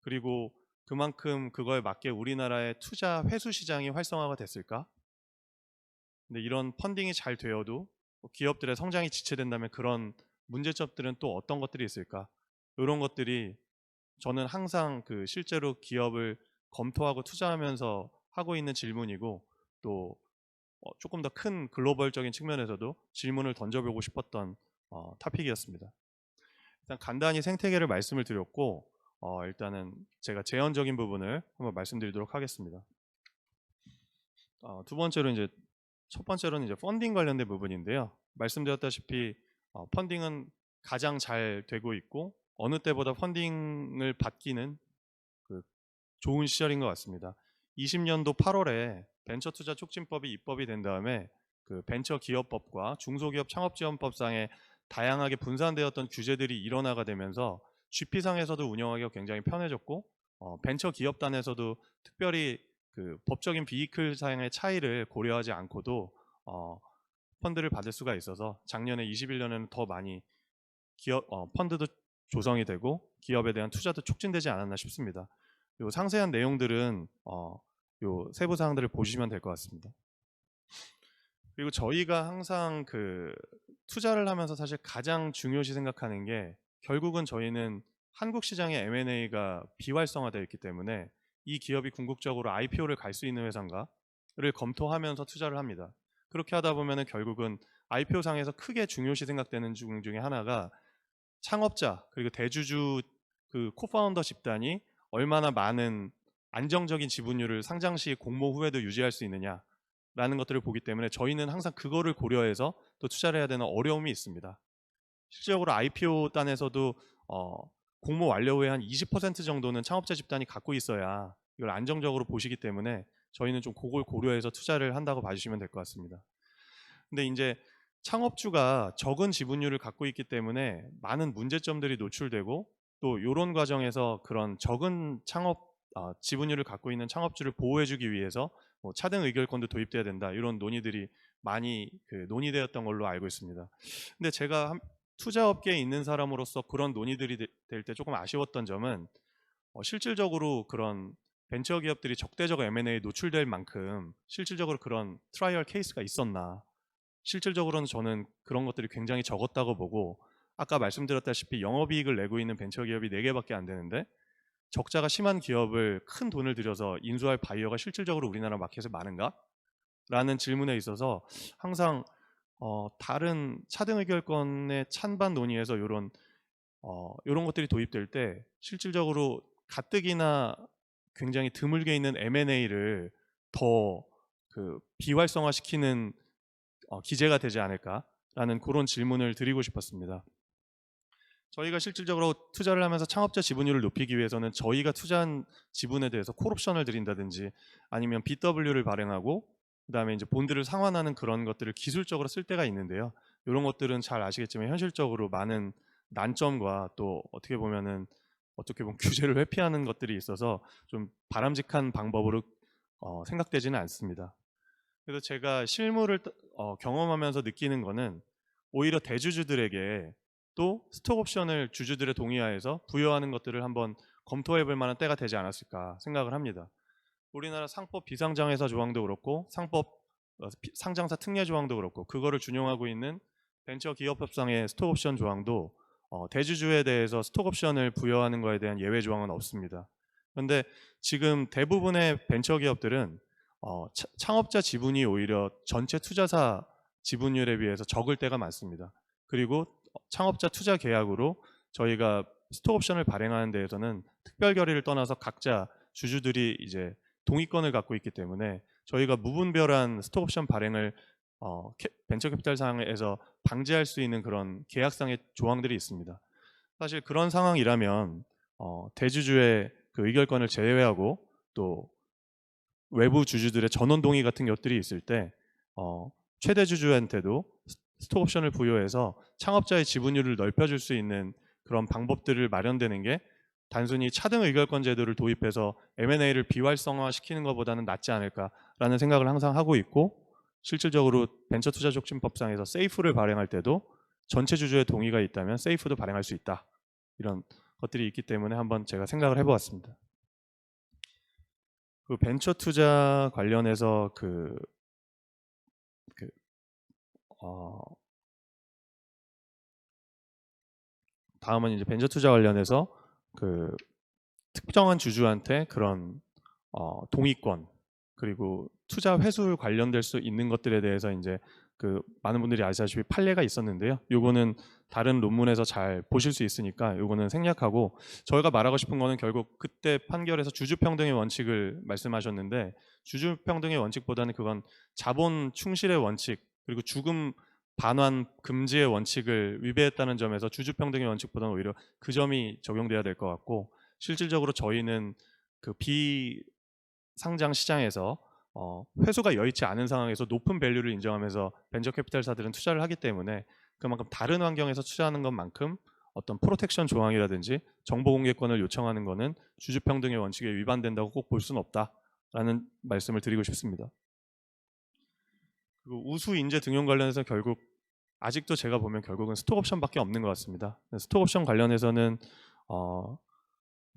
그리고 그만큼 그거에 맞게 우리나라의 투자 회수 시장이 활성화가 됐을까? 근데 이런 펀딩이 잘 되어도 기업들의 성장이 지체된다면 그런 문제점들은 또 어떤 것들이 있을까? 이런 것들이 저는 항상 그 실제로 기업을 검토하고 투자하면서 하고 있는 질문이고 또 조금 더 큰 글로벌적인 측면에서도 질문을 던져보고 싶었던 토픽이었습니다. 일단 간단히 생태계를 말씀을 드렸고 일단은 제가 재현적인 부분을 한번 말씀드리도록 하겠습니다. 첫 번째로는 이제 펀딩 관련된 부분인데요. 말씀드렸다시피 펀딩은 가장 잘 되고 있고 어느 때보다 펀딩을 받기는 그 좋은 시절인 것 같습니다. 20년도 8월에 벤처투자 촉진법이 입법이 된 다음에 그 벤처기업법과 중소기업 창업지원법상에 다양하게 분산되었던 규제들이 일어나가 되면서 GP상에서도 운영하기가 굉장히 편해졌고 벤처기업단에서도 특별히 그 법적인 비이클 사양의 차이를 고려하지 않고도 펀드를 받을 수가 있어서 작년에 21년에는 더 많이 펀드도 조성이 되고 기업에 대한 투자도 촉진되지 않았나 싶습니다. 요 상세한 내용들은 요 세부 사항들을 보시면 될 것 같습니다. 그리고 저희가 항상 그 투자를 하면서 사실 가장 중요시 생각하는 게 결국은 저희는 한국 시장의 M&A가 비활성화되어 있기 때문에 이 기업이 궁극적으로 IPO를 갈 수 있는 회사인가를 검토하면서 투자를 합니다. 그렇게 하다 보면은 결국은 IPO 상에서 크게 중요시 생각되는 중에 하나가 창업자 그리고 대주주 그 코파운더 집단이 얼마나 많은 안정적인 지분율을 상장 시 공모 후에도 유지할 수 있느냐라는 것들을 보기 때문에 저희는 항상 그거를 고려해서 또 투자를 해야 되는 어려움이 있습니다. 실질적으로 IPO 단에서도 공모 완료 후에 한 20% 정도는 창업자 집단이 갖고 있어야 이걸 안정적으로 보시기 때문에 저희는 좀 그걸 고려해서 투자를 한다고 봐주시면 될 것 같습니다. 근데 이제 창업주가 적은 지분율을 갖고 있기 때문에 많은 문제점들이 노출되고 또 이런 과정에서 그런 적은 지분율을 갖고 있는 창업주를 보호해주기 위해서 뭐 차등 의결권도 도입돼야 된다 이런 논의들이 많이 논의되었던 걸로 알고 있습니다. 근데 제가 투자업계에 있는 사람으로서 그런 논의들이 될 때 조금 아쉬웠던 점은 실질적으로 그런 벤처 기업들이 적대적 M&A에 노출될 만큼 실질적으로 그런 트라이얼 케이스가 있었나. 실질적으로는 저는 그런 것들이 굉장히 적었다고 보고 아까 말씀드렸다시피 영업이익을 내고 있는 벤처 기업이 4개밖에 안 되는데 적자가 심한 기업을 큰 돈을 들여서 인수할 바이어가 실질적으로 우리나라 마켓에 많은가? 라는 질문에 있어서 항상 다른 차등 의결권의 찬반 논의에서 이런 것들이 도입될 때 실질적으로 가뜩이나 굉장히 드물게 있는 M&A를 더 비활성화시키는 기재가 되지 않을까라는 그런 질문을 드리고 싶었습니다. 저희가 실질적으로 투자를 하면서 창업자 지분율을 높이기 위해서는 저희가 투자한 지분에 대해서 콜옵션을 드린다든지 아니면 BW를 발행하고 그다음에 이제 본드를 상환하는 그런 것들을 기술적으로 쓸 때가 있는데요. 이런 것들은 잘 아시겠지만 현실적으로 많은 난점과 또 어떻게 보면 규제를 회피하는 것들이 있어서 좀 바람직한 방법으로 생각되지는 않습니다. 그래서 제가 실무를 경험하면서 느끼는 거는 오히려 대주주들에게 또 스톡옵션을 주주들의 동의하에서 부여하는 것들을 한번 검토해 볼 만한 때가 되지 않았을까 생각을 합니다. 우리나라 상법 비상장회사 조항도 그렇고 상법 상장사 특례 조항도 그렇고 그거를 준용하고 있는 벤처기업법상의 스톡옵션 조항도 대주주에 대해서 스톡옵션을 부여하는 것에 대한 예외 조항은 없습니다. 그런데 지금 대부분의 벤처기업들은 창업자 지분이 오히려 전체 투자사 지분율에 비해서 적을 때가 많습니다. 그리고 창업자 투자 계약으로 저희가 스톡옵션을 발행하는 데에서는 특별 결의를 떠나서 각자 주주들이 이제 동의권을 갖고 있기 때문에 저희가 무분별한 스톡옵션 발행을 벤처캐피탈 상에서 방지할 수 있는 그런 계약상의 조항들이 있습니다. 사실 그런 상황이라면 대주주의 그 의결권을 제외하고 또 외부 주주들의 전원 동의 같은 것들이 있을 때 최대 주주한테도 스톡옵션을 부여해서 창업자의 지분율을 넓혀줄 수 있는 그런 방법들을 마련되는 게 단순히 차등 의결권 제도를 도입해서 M&A를 비활성화시키는 것보다는 낫지 않을까라는 생각을 항상 하고 있고 실질적으로 벤처투자촉진법상에서 세이프를 발행할 때도 전체 주주의 동의가 있다면 세이프도 발행할 수 있다. 이런 것들이 있기 때문에 한번 제가 생각을 해보았습니다. 그 벤처 투자 관련해서 다음은 이제 벤처 투자 관련해서 특정한 주주한테 그런 동의권 그리고 투자 회수 관련될 수 있는 것들에 대해서 이제 많은 분들이 아시다시피 판례가 있었는데요. 요거는 다른 논문에서 잘 보실 수 있으니까 요거는 생략하고 저희가 말하고 싶은 거는 결국 그때 판결에서 주주평등의 원칙을 말씀하셨는데 주주평등의 원칙보다는 그건 자본 충실의 원칙 그리고 반환 금지의 원칙을 위배했다는 점에서 주주평등의 원칙보다는 오히려 그 점이 적용돼야 될 것 같고, 실질적으로 저희는 그 비상장 시장에서 회수가 여의치 않은 상황에서 높은 밸류를 인정하면서 벤처 캐피탈사들은 투자를 하기 때문에 그만큼 다른 환경에서 투자하는 것만큼 어떤 프로텍션 조항이라든지 정보 공개권을 요청하는 것은 주주평등의 원칙에 위반된다고 꼭 볼 수는 없다라는 말씀을 드리고 싶습니다. 그리고 우수 인재 등용 관련해서 결국 아직도 제가 보면 결국은 스톡옵션밖에 없는 것 같습니다. 스톡옵션 관련해서는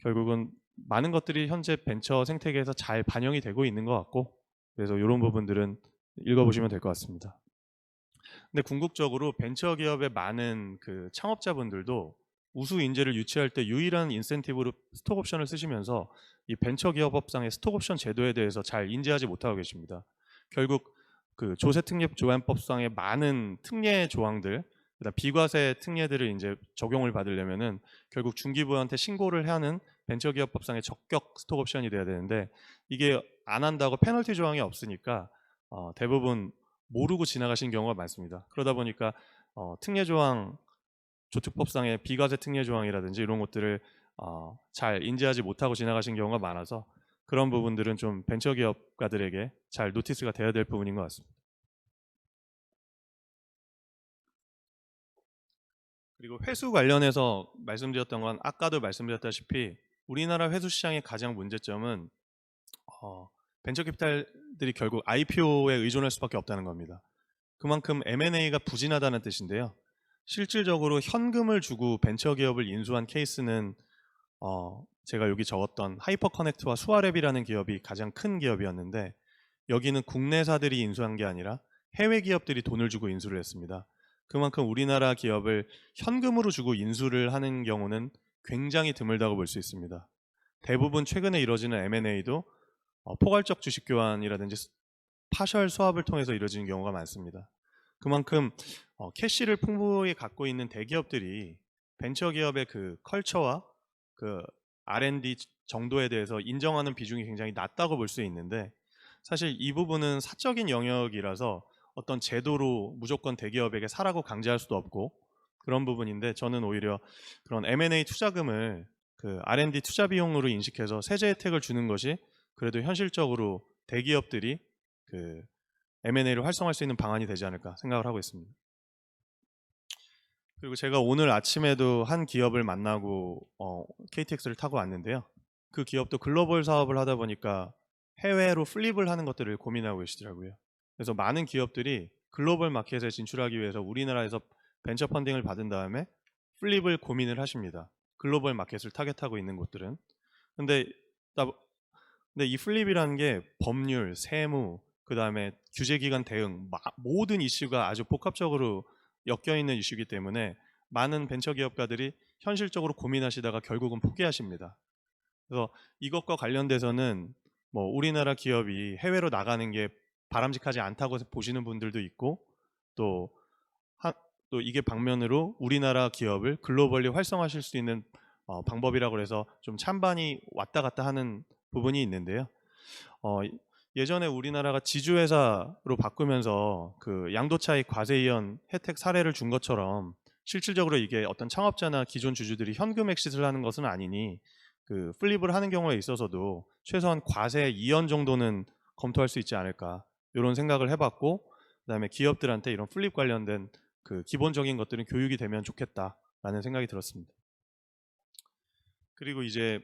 결국은 많은 것들이 현재 벤처 생태계에서 잘 반영이 되고 있는 것 같고, 그래서 이런 부분들은 읽어보시면 될 것 같습니다. 근데 궁극적으로 벤처 기업의 많은 그 창업자분들도 우수 인재를 유치할 때 유일한 인센티브로 스톡옵션을 쓰시면서 이 벤처 기업법상의 스톡옵션 제도에 대해서 잘 인지하지 못하고 계십니다. 결국 그 조세특례조항법상의 많은 특례 조항들, 그다음 비과세 특례들을 이제 적용을 받으려면은 결국 중기부한테 신고를 하는 벤처기업법상의 적격 스톡옵션이 돼야 되는데, 이게 안 한다고 페널티 조항이 없으니까 대부분 모르고 지나가신 경우가 많습니다. 그러다 보니까 특례 조항, 조특법상의 비과세 특례 조항이라든지 이런 것들을 잘 인지하지 못하고 지나가신 경우가 많아서 그런 부분들은 좀 벤처기업가들에게 잘 노티스가 돼야 될 부분인 것 같습니다. 그리고 회수 관련해서 말씀드렸던 건 아까도 말씀드렸다시피 우리나라 회수 시장의 가장 문제점은 벤처캐피탈들이 결국 IPO에 의존할 수밖에 없다는 겁니다. 그만큼 M&A가 부진하다는 뜻인데요. 실질적으로 현금을 주고 벤처기업을 인수한 케이스는 제가 여기 적었던 하이퍼커넥트와 수아랩이라는 기업이 가장 큰 기업이었는데, 여기는 국내사들이 인수한 게 아니라 해외 기업들이 돈을 주고 인수를 했습니다. 그만큼 우리나라 기업을 현금으로 주고 인수를 하는 경우는 굉장히 드물다고 볼 수 있습니다. 대부분 최근에 이루어지는 M&A도 포괄적 주식 교환이라든지 파셜 스왑을 통해서 이루어지는 경우가 많습니다. 그만큼 캐시를 풍부히 갖고 있는 대기업들이 벤처기업의 그 컬처와 그 R&D 정도에 대해서 인정하는 비중이 굉장히 낮다고 볼 수 있는데, 사실 이 부분은 사적인 영역이라서 어떤 제도로 무조건 대기업에게 사라고 강제할 수도 없고 그런 부분인데, 저는 오히려 그런 M&A 투자금을 그 R&D 투자 비용으로 인식해서 세제 혜택을 주는 것이 그래도 현실적으로 대기업들이 그 M&A를 활성화할 수 있는 방안이 되지 않을까 생각을 하고 있습니다. 그리고 제가 오늘 아침에도 한 기업을 만나고 KTX를 타고 왔는데요. 그 기업도 글로벌 사업을 하다 보니까 해외로 플립을 하는 것들을 고민하고 계시더라고요. 그래서 많은 기업들이 글로벌 마켓에 진출하기 위해서 우리나라에서 벤처 펀딩을 받은 다음에 플립을 고민을 하십니다. 글로벌 마켓을 타겟하고 있는 곳들은. 근데 이 플립이라는 게 법률, 세무, 그 다음에 규제기관 대응, 모든 이슈가 아주 복합적으로 엮여있는 이슈이기 때문에 많은 벤처기업가들이 현실적으로 고민하시다가 결국은 포기하십니다. 그래서 이것과 관련돼서는 뭐 우리나라 기업이 해외로 나가는 게 바람직하지 않다고 보시는 분들도 있고, 또 이게 방면으로 우리나라 기업을 글로벌리 활성화하실 수 있는 방법이라고 해서 좀 찬반이 왔다 갔다 하는 부분이 있는데요. 예전에 우리나라가 지주회사로 바꾸면서 그 양도차익 과세이연 혜택 사례를 준 것처럼 실질적으로 이게 어떤 창업자나 기존 주주들이 현금 엑시트를 하는 것은 아니니 그 플립을 하는 경우에 있어서도 최소한 과세 이연 정도는 검토할 수 있지 않을까, 이런 생각을 해봤고, 그다음에 기업들한테 이런 플립 관련된 그 기본적인 것들은 교육이 되면 좋겠다라는 생각이 들었습니다. 그리고 이제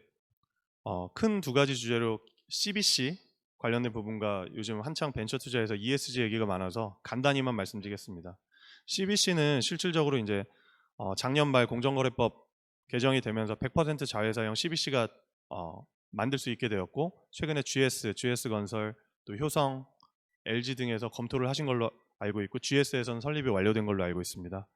큰 두 가지 주제로 CBC 관련된 부분과 요즘 한창 벤처 투자에서 ESG 얘기가 많아서 간단히만 말씀드리겠습니다. CBC는 실질적으로 이제 작년 말 공정거래법 개정이 되면서 100% 자회사형 CBC가 만들 수 있게 되었고, 최근에 GS건설, 또 효성, LG 등에서 검토를 하신 걸로 알고 있고, GS에서는 설립이 완료된 걸로 알고 있습니다.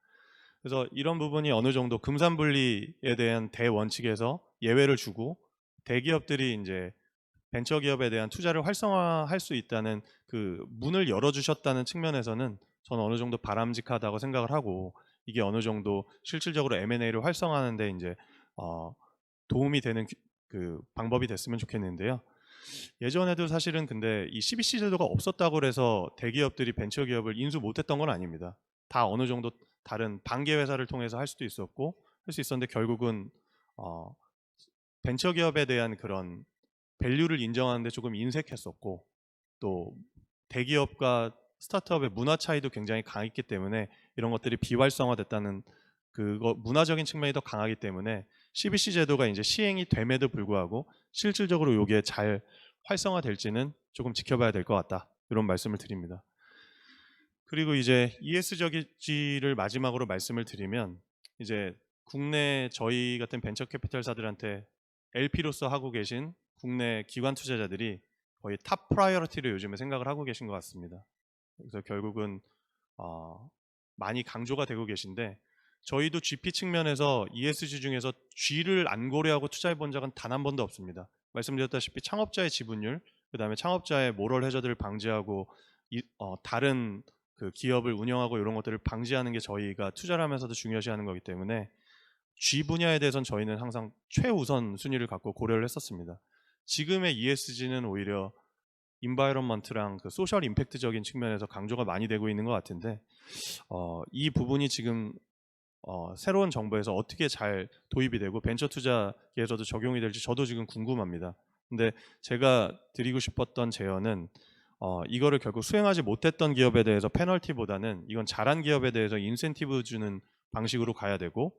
그래서 이런 부분이 어느 정도 금산분리에 대한 대원칙에서 예외를 주고 대기업들이 이제 벤처기업에 대한 투자를 활성화할 수 있다는 그 문을 열어주셨다는 측면에서는 저는 어느 정도 바람직하다고 생각을 하고, 이게 어느 정도 실질적으로 M&A를 활성화하는데 이제 도움이 되는 그 방법이 됐으면 좋겠는데요. 예전에도 사실은 근데 이 CBC 제도가 없었다고 해서 대기업들이 벤처기업을 인수 못했던 건 아닙니다. 다 어느 정도 다른 반개 회사를 통해서 할 수도 있었고 할 수 있었는데 결국은 벤처기업에 대한 그런 밸류를 인정하는데 조금 인색했었고 또 대기업과 스타트업의 문화 차이도 굉장히 강했기 때문에 이런 것들이 비활성화됐다는 그거 문화적인 측면이 더 강하기 때문에 CBC 제도가 이제 시행이 됨에도 불구하고 실질적으로 이게 잘 활성화될지는 조금 지켜봐야 될 것 같다. 이런 말씀을 드립니다. 그리고 이제 ESG를 마지막으로 말씀을 드리면 이제 국내 저희 같은 벤처 캐피탈사들한테 LP로서 하고 계신 국내 기관 투자자들이 거의 탑 프라이어리티로 요즘에 생각을 하고 계신 것 같습니다. 그래서 결국은 많이 강조가 되고 계신데 저희도 GP 측면에서 ESG 중에서 G를 안 고려하고 투자해 본 적은 단 한 번도 없습니다. 말씀드렸다시피 창업자의 지분율, 그다음에 창업자의 모럴 해저드를 방지하고 다른 그 기업을 운영하고 이런 것들을 방지하는 게 저희가 투자를 하면서도 중요시하는 거기 때문에 G 분야에 대해서는 저희는 항상 최우선 순위를 갖고 고려를 했었습니다. 지금의 ESG는 오히려 인바이런먼트랑 그 소셜 임팩트적인 측면에서 강조가 많이 되고 있는 것 같은데 이 부분이 지금 새로운 정부에서 어떻게 잘 도입이 되고 벤처 투자에서도 적용이 될지 저도 지금 궁금합니다. 근데 제가 드리고 싶었던 제언은 이거를 결국 수행하지 못했던 기업에 대해서 페널티보다는 이건 잘한 기업에 대해서 인센티브 주는 방식으로 가야 되고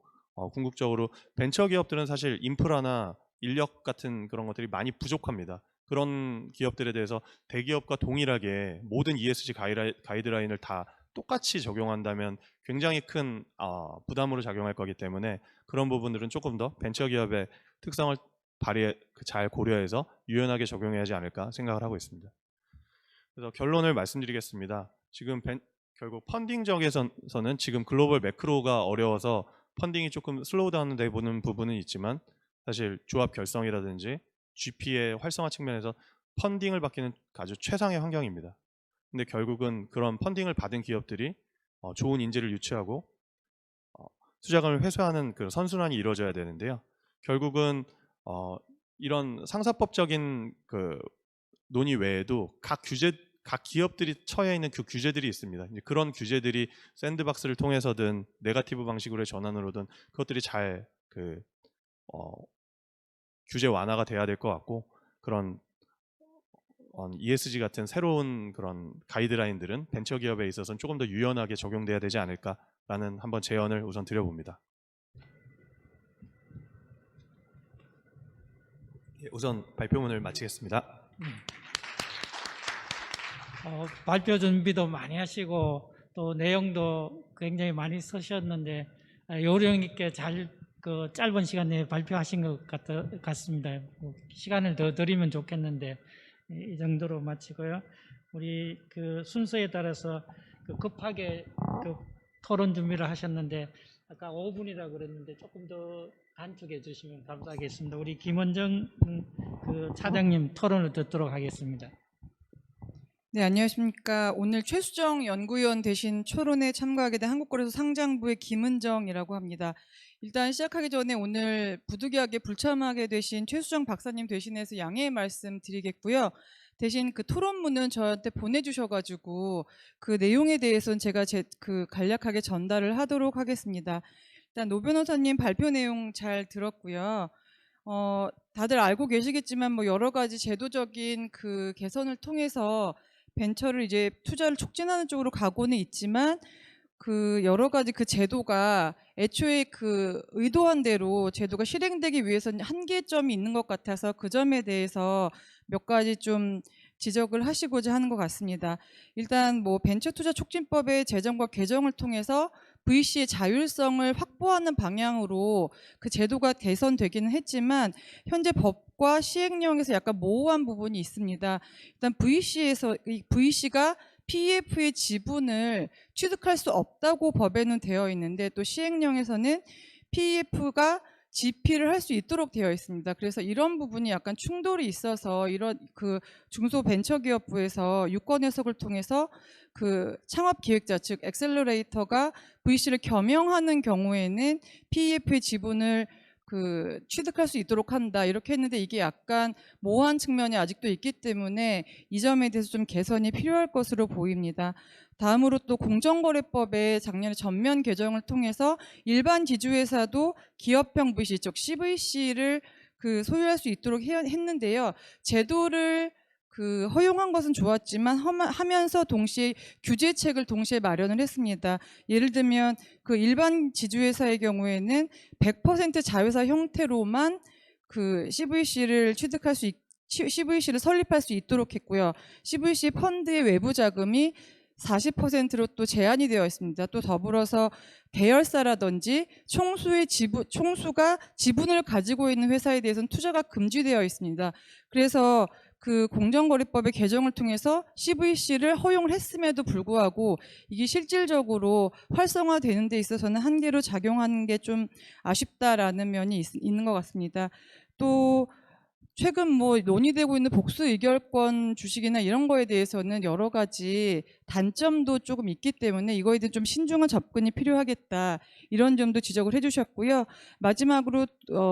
궁극적으로 벤처 기업들은 사실 인프라나 인력 같은 그런 것들이 많이 부족합니다. 그런 기업들에 대해서 대기업과 동일하게 모든 ESG 가이드라인을 다 똑같이 적용한다면 굉장히 큰 부담으로 작용할 거기 때문에 그런 부분들은 조금 더 벤처 기업의 특성을 잘 고려해서 유연하게 적용해야 하지 않을까 생각을 하고 있습니다. 그래서 결론을 말씀드리겠습니다. 지금 결국 펀딩 적에서는 지금 글로벌 매크로가 어려워서 펀딩이 조금 슬로우 다운돼 보는 부분은 있지만 사실 조합 결성이라든지 GP의 활성화 측면에서 펀딩을 받기는 아주 최상의 환경입니다. 근데 결국은 그런 펀딩을 받은 기업들이 좋은 인재를 유치하고 투자금을 회수하는 그 선순환이 이루어져야 되는데요. 결국은 이런 상사법적인 그 논의 외에도 각 기업들이 처해 있는 그 규제들이 있습니다. 이제 그런 규제들이 샌드박스를 통해서든 네거티브 방식으로의 전환으로든 그것들이 잘 규제 완화가 돼야 될 것 같고 그런 ESG 같은 새로운 그런 가이드라인들은 벤처 기업에 있어서는 조금 더 유연하게 적용돼야 되지 않을까라는 한번 제언을 우선 드려봅니다. 우선 발표문을 마치겠습니다. 발표 준비도 많이 하시고 또 내용도 굉장히 많이 쓰셨는데 요령 있게 잘 짧은 시간에 발표하신 것 같습니다. 시간을 더 드리면 좋겠는데 이 정도로 마치고요. 우리 그 순서에 따라서 급하게 토론 준비를 하셨는데 아까 5분이라고 그랬는데 조금 더 단축해 주시면 감사하겠습니다. 우리 김원정 차장님 토론을 듣도록 하겠습니다. 네, 안녕하십니까. 오늘 최수정 연구위원 대신 토론에 참가하게 된 한국거래소 상장부의 김은정이라고 합니다. 일단 시작하기 전에 오늘 부득이하게 불참하게 되신 최수정 박사님 대신해서 양해의 말씀 드리겠고요. 대신 그 토론문은 저한테 보내주셔가지고 그 내용에 대해서는 제가 간략하게 전달을 하도록 하겠습니다. 일단 노 변호사님 발표 내용 잘 들었고요. 다들 알고 계시겠지만 뭐 여러 가지 제도적인 그 개선을 통해서 벤처를 이제 투자를 촉진하는 쪽으로 가고는 있지만 그 여러 가지 그 제도가 애초에 그 의도한 대로 제도가 실행되기 위해서는 한계점이 있는 것 같아서 그 점에 대해서 몇 가지 좀 지적을 하시고자 하는 것 같습니다. 일단 뭐 벤처 투자 촉진법의 제정과 개정을 통해서 VC의 자율성을 확보하는 방향으로 그 제도가 개선되기는 했지만 현재 법과 시행령에서 약간 모호한 부분이 있습니다. 일단 VC가 PEF의 지분을 취득할 수 없다고 법에는 되어 있는데 또 시행령에서는 PEF가 GP를 할 수 있도록 되어 있습니다. 그래서 이런 부분이 약간 충돌이 있어서 이런 그 중소벤처기업부에서 유권 해석을 통해서 그 창업기획자 즉 엑셀러레이터가 VC를 겸용하는 경우에는 PEF의 지분을 그 취득할 수 있도록 한다 이렇게 했는데 이게 약간 모호한 측면이 아직도 있기 때문에 이 점에 대해서 좀 개선이 필요할 것으로 보입니다. 다음으로 또 공정거래법의 작년에 전면 개정을 통해서 일반 지주회사도 기업형 VC 즉 CVC를 그 소유할 수 있도록 했는데요. 제도를 그 허용한 것은 좋았지만 하면서 동시에 규제책을 동시에 마련을 했습니다. 예를 들면 그 일반 지주회사의 경우에는 100% 자회사 형태로만 그 CVC를 CVC를 설립할 수 있도록 했고요. CVC 펀드의 외부 자금이 40%로 또 제한이 되어 있습니다. 또 더불어서 계열사라든지 총수가 지분을 가지고 있는 회사에 대해서는 투자가 금지되어 있습니다. 그래서 그 공정거래법의 개정을 통해서 CVC를 허용을 했음에도 불구하고 이게 실질적으로 활성화되는 데 있어서는 한계로 작용하는 게 좀 아쉽다라는 면이 있는 것 같습니다. 또 최근 뭐 논의되고 있는 복수 의결권 주식이나 이런 거에 대해서는 여러 가지 단점도 조금 있기 때문에 이거에 대해 좀 신중한 접근이 필요하겠다 이런 점도 지적을 해주셨고요. 마지막으로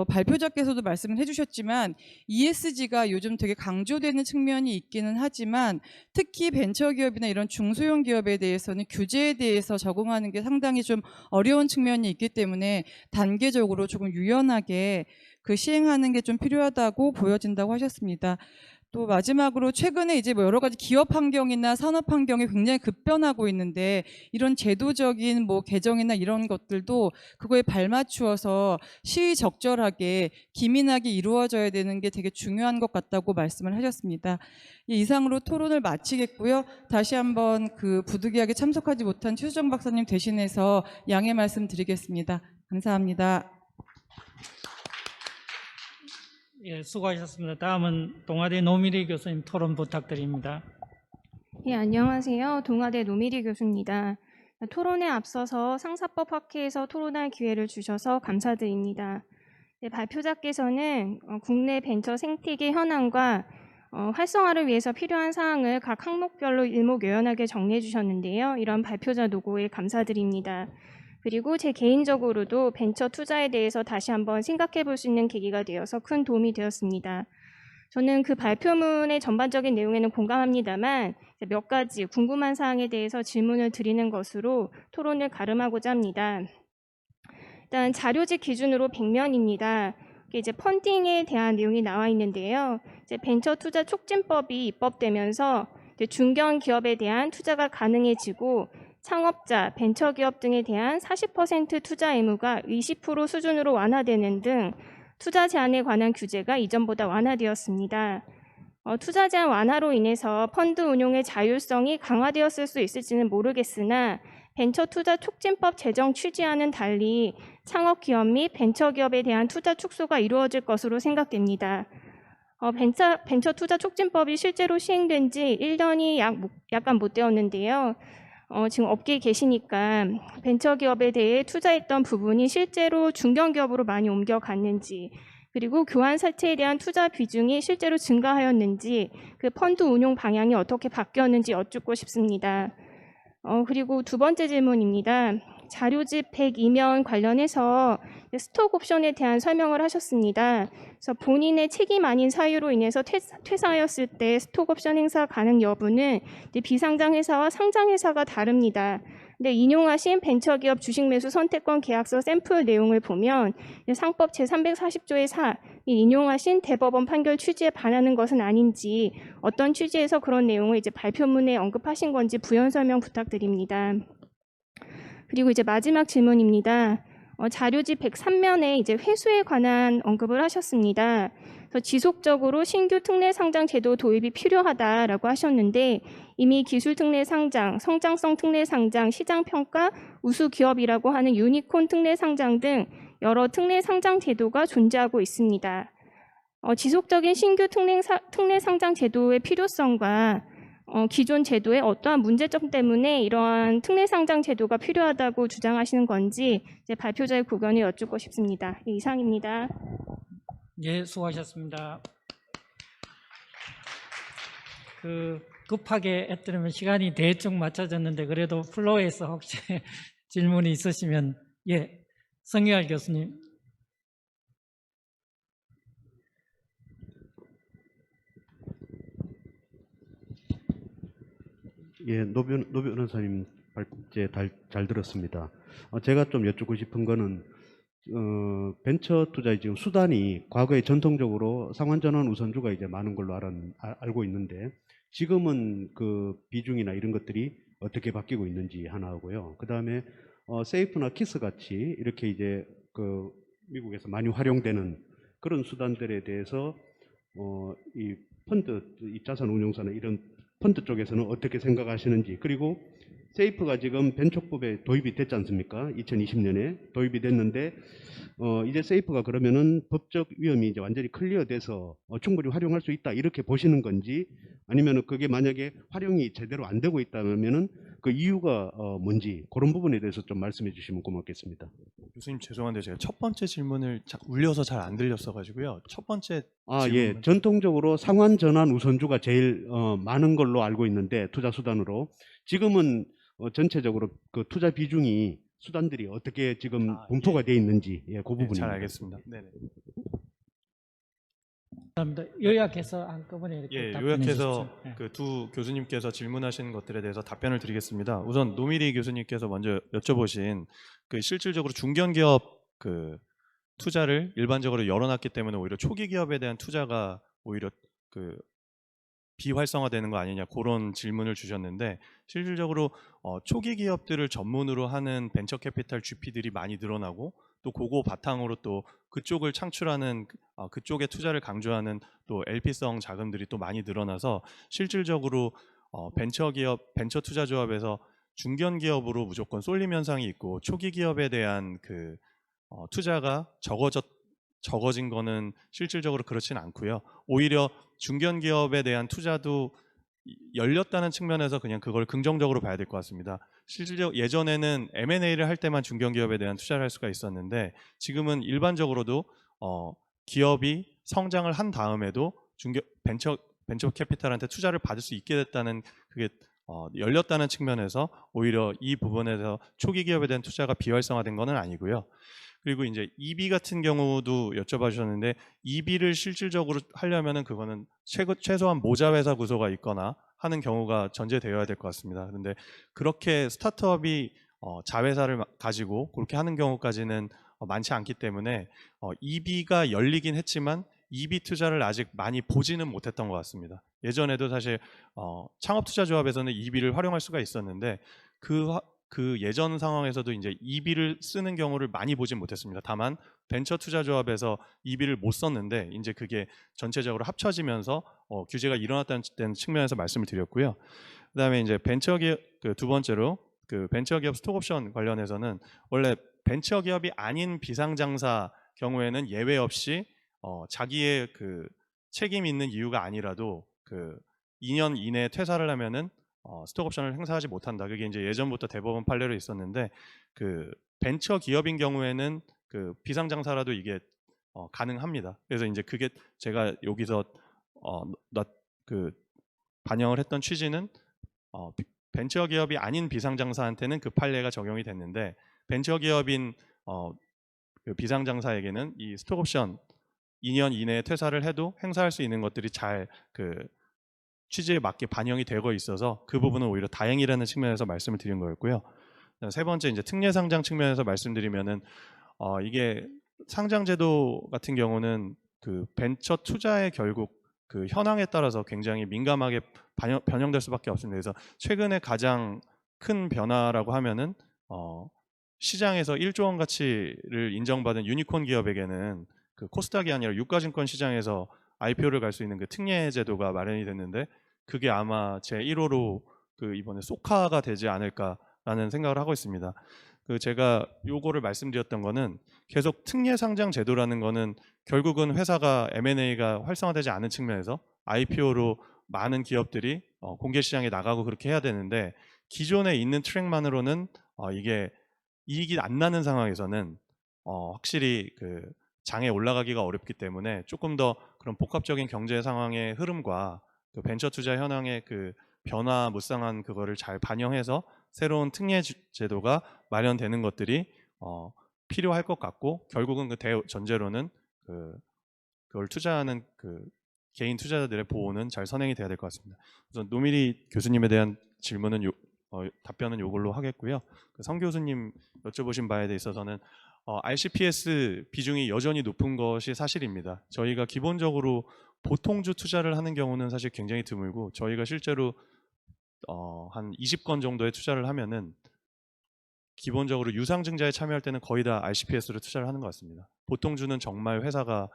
발표자께서도 말씀을 해주셨지만 ESG가 요즘 되게 강조되는 측면이 있기는 하지만 특히 벤처기업이나 이런 중소형 기업에 대해서는 규제에 대해서 적응하는 게 상당히 좀 어려운 측면이 있기 때문에 단계적으로 조금 유연하게 그 시행하는 게 좀 필요하다고 보여진다고 하셨습니다. 또 마지막으로 최근에 이제 뭐 여러 가지 기업 환경이나 산업 환경이 굉장히 급변하고 있는데 이런 제도적인 뭐 개정이나 이런 것들도 그거에 발맞추어서 시의적절하게 기민하게 이루어져야 되는 게 되게 중요한 것 같다고 말씀을 하셨습니다. 이상으로 토론을 마치겠고요. 다시 한번 그 부득이하게 참석하지 못한 최수정 박사님 대신해서 양해 말씀드리겠습니다. 감사합니다. 예, 수고하셨습니다. 다음은 동아대 노미리 교수님 토론 부탁드립니다. 예, 안녕하세요. 동아대 노미리 교수입니다. 토론에 앞서서 상사법 학회에서 토론할 기회를 주셔서 감사드립니다. 네, 발표자께서는 국내 벤처 생태계 현황과 활성화를 위해서 필요한 사항을 각 항목별로 일목요연하게 정리해 주셨는데요. 이런 발표자 노고에 감사드립니다. 그리고 제 개인적으로도 벤처 투자에 대해서 다시 한번 생각해 볼 수 있는 계기가 되어서 큰 도움이 되었습니다. 저는 그 발표문의 전반적인 내용에는 공감합니다만 몇 가지 궁금한 사항에 대해서 질문을 드리는 것으로 토론을 가름하고자 합니다. 일단 자료집 기준으로 100면입니다. 이제 펀딩에 대한 내용이 나와 있는데요. 이제 벤처 투자 촉진법이 입법되면서 이제 중견 기업에 대한 투자가 가능해지고 창업자, 벤처기업 등에 대한 40% 투자 의무가 20% 수준으로 완화되는 등 투자 제한에 관한 규제가 이전보다 완화되었습니다. 투자 제한 완화로 인해서 펀드 운용의 자율성이 강화되었을 수 있을지는 모르겠으나 벤처 투자 촉진법 제정 취지와는 달리 창업기업 및 벤처기업에 대한 투자 축소가 이루어질 것으로 생각됩니다. 벤처 투자 촉진법이 실제로 시행된 지 1년이 약간 못 되었는데요. 지금 업계에 계시니까 벤처기업에 대해 투자했던 부분이 실제로 중견기업으로 많이 옮겨갔는지 그리고 교환사채에 대한 투자 비중이 실제로 증가하였는지 그 펀드 운용 방향이 어떻게 바뀌었는지 여쭙고 싶습니다. 그리고 두 번째 질문입니다. 자료집 102면 관련해서 스톡 옵션에 대한 설명을 하셨습니다. 그래서 본인의 책임 아닌 사유로 인해서 퇴사하였을 때 스톡 옵션 행사 가능 여부는 비상장 회사와 상장 회사가 다릅니다. 근데 인용하신 벤처기업 주식 매수 선택권 계약서 샘플 내용을 보면 상법 제340조의 4, 인용하신 대법원 판결 취지에 반하는 것은 아닌지 어떤 취지에서 그런 내용을 이제 발표문에 언급하신 건지 부연 설명 부탁드립니다. 그리고 이제 마지막 질문입니다. 자료집 103면에 이제 회수에 관한 언급을 하셨습니다. 그래서 지속적으로 신규 특례 상장 제도 도입이 필요하다라고 하셨는데 이미 기술 특례 상장, 성장성 특례 상장, 시장 평가, 우수 기업이라고 하는 유니콘 특례 상장 등 여러 특례 상장 제도가 존재하고 있습니다. 지속적인 신규 특례 상장 제도의 필요성과 기존 제도의 어떠한 문제점 때문에 이러한 특례 상장 제도가 필요하다고 주장하시는 건지 이제 발표자의 고견을 여쭙고 싶습니다. 이상입니다. 예, 수고하셨습니다. 급하게 했더니면 시간이 대충 맞춰졌는데 그래도 플로어에서 혹시 질문이 있으시면 예, 성유알 교수님. 예, 노 변호사님 발제 잘 들었습니다. 제가 좀 여쭙고 싶은 거는 벤처 투자의 지금 수단이 과거에 전통적으로 상환전환 우선주가 이제 많은 걸로 알고 있는데 지금은 그 비중이나 이런 것들이 어떻게 바뀌고 있는지 하나 하고요. 그 다음에 세이프나 키스 같이 이렇게 이제 그 미국에서 많이 활용되는 그런 수단들에 대해서 이 펀드, 이 자산운용사나 이런 펀드 쪽에서는 어떻게 생각하시는지, 그리고 세이프가 지금 벤처법에 도입이 됐지 않습니까? 2020년에 도입이 됐는데 이제 세이프가 그러면은 법적 위험이 이제 완전히 클리어돼서 충분히 활용할 수 있다 이렇게 보시는 건지, 아니면은 그게 만약에 활용이 제대로 안 되고 있다면은 그 이유가 뭔지 그런 부분에 대해서 좀 말씀해 주시면 고맙겠습니다. 교수님 죄송한데 제가 첫 번째 질문을 울려서 잘 안 들렸어가지고요. 첫 번째 예. 질문만- 전통적으로 상환 전환 우선주가 제일 많은 걸로 알고 있는데 투자 수단으로 지금은 전체적으로 그 투자 비중이 수단들이 어떻게 지금 분포가 되어 있는지 그 네, 부분입니다. 잘 알겠습니다. 네네. 감사합니다. 요약해서 한꺼번에 이렇게 예, 답변해 요약해서 주십시오. 네. 그 두 교수님께서 질문하신 것들에 대해서 답변을 드리겠습니다. 우선 노미리 교수님께서 먼저 여쭤보신 그 실질적으로 중견기업 그 투자를 일반적으로 열어놨기 때문에 오히려 초기 기업에 대한 투자가 오히려 그 비활성화되는 거 아니냐 그런 질문을 주셨는데, 실질적으로 초기 기업들을 전문으로 하는 벤처 캐피탈 GP들이 많이 늘어나고 또 그거 바탕으로 또 그쪽을 창출하는 그쪽에 투자를 강조하는 또 LP성 자금들이 또 많이 늘어나서 실질적으로 벤처 투자 조합에서 중견 기업으로 무조건 쏠림 현상이 있고 초기 기업에 대한 그 투자가 적어진 거는 실질적으로 그렇진 않고요. 오히려 중견 기업에 대한 투자도 열렸다는 측면에서 그냥 그걸 긍정적으로 봐야 될 것 같습니다. 실질적 예전에는 M&A를 할 때만 중견 기업에 대한 투자를 할 수가 있었는데 지금은 일반적으로도 기업이 성장을 한 다음에도 벤처 캐피탈한테 투자를 받을 수 있게 됐다는 그게 열렸다는 측면에서 오히려 이 부분에서 초기 기업에 대한 투자가 비활성화된 것은 아니고요. 그리고 이제 EB 같은 경우도 여쭤봐 주셨는데 EB를 실질적으로 하려면은 그거는 최소한 모자 회사 구조가 있거나 하는 경우가 전제되어야 될 것 같습니다. 그런데 그렇게 스타트업이 자회사를 가지고 그렇게 하는 경우까지는 많지 않기 때문에 EB가 열리긴 했지만 EB 투자를 아직 많이 보지는 못했던 것 같습니다. 예전에도 사실 창업투자조합에서는 EB를 활용할 수가 있었는데 그 예전 상황에서도 이제 EB를 쓰는 경우를 많이 보진 못했습니다. 다만 벤처 투자 조합에서 EB를 못 썼는데 이제 그게 전체적으로 합쳐지면서 규제가 일어났다는 측면에서 말씀을 드렸고요. 그다음에 이제 벤처 기업 두 번째로 그 벤처 기업 스톡 옵션 관련해서는 원래 벤처 기업이 아닌 비상장사 경우에는 예외 없이 자기의 그 책임 있는 이유가 아니라도 그 2년 이내에 퇴사를 하면은 스톡 옵션을 행사하지 못한다. 그게 이제 예전부터 대법원 판례로 있었는데 그 벤처 기업인 경우에는 그 비상장사라도 이게 가능합니다. 그래서 이제 그게 제가 여기서 그 반영을 했던 취지는 벤처 기업이 아닌 비상장사한테는 그 판례가 적용이 됐는데 벤처 기업인 그 비상장사에게는 이 스톡 옵션 2년 이내에 퇴사를 해도 행사할 수 있는 것들이 잘 그 취지에 맞게 반영이 되고 있어서 그 부분은 오히려 다행이라는 측면에서 말씀을 드린 거였고요. 세 번째 이제 특례 상장 측면에서 말씀드리면은 이게 상장 제도 같은 경우는 그 벤처 투자의 결국 그 현황에 따라서 굉장히 민감하게 변형될 수밖에 없습니다. 그래서 최근에 가장 큰 변화라고 하면은 시장에서 1조 원 가치를 인정받은 유니콘 기업에게는 그 코스닥이 아니라 유가증권 시장에서 IPO를 갈 수 있는 그 특례 제도가 마련이 됐는데 그게 아마 제 1호로 그 이번에 쏘카가 되지 않을까라는 생각을 하고 있습니다. 그 제가 요거를 말씀드렸던 거는 계속 특례 상장 제도라는 거는 결국은 회사가 M&A가 활성화되지 않은 측면에서 IPO로 많은 기업들이 공개 시장에 나가고 그렇게 해야 되는데 기존에 있는 트랙만으로는 이게 이익이 안 나는 상황에서는 확실히 그 장에 올라가기가 어렵기 때문에 조금 더 그런 복합적인 경제 상황의 흐름과 그 벤처 투자 현황의 그 변화 무쌍한 그거를 잘 반영해서 새로운 특례 제도가 마련되는 것들이 필요할 것 같고 결국은 그 대전제로는 그걸 투자하는 그 개인 투자자들의 보호는 잘 선행이 돼야 될 것 같습니다. 우선 노미리 교수님에 대한 질문은 답변은 요걸로 하겠고요. 성 교수님 여쭤보신 바에 있어서는 RCPS 비중이 여전히 높은 것이 사실입니다. 저희가 기본적으로 보통주 투자를 하는 경우는 사실 굉장히 드물고 저희가 실제로 한 20건 정도의 투자를 하면은 기본적으로 유상증자에 참여할 때는 거의 다 RCPS로 투자를 하는 것 같습니다. 보통주는 정말 회사가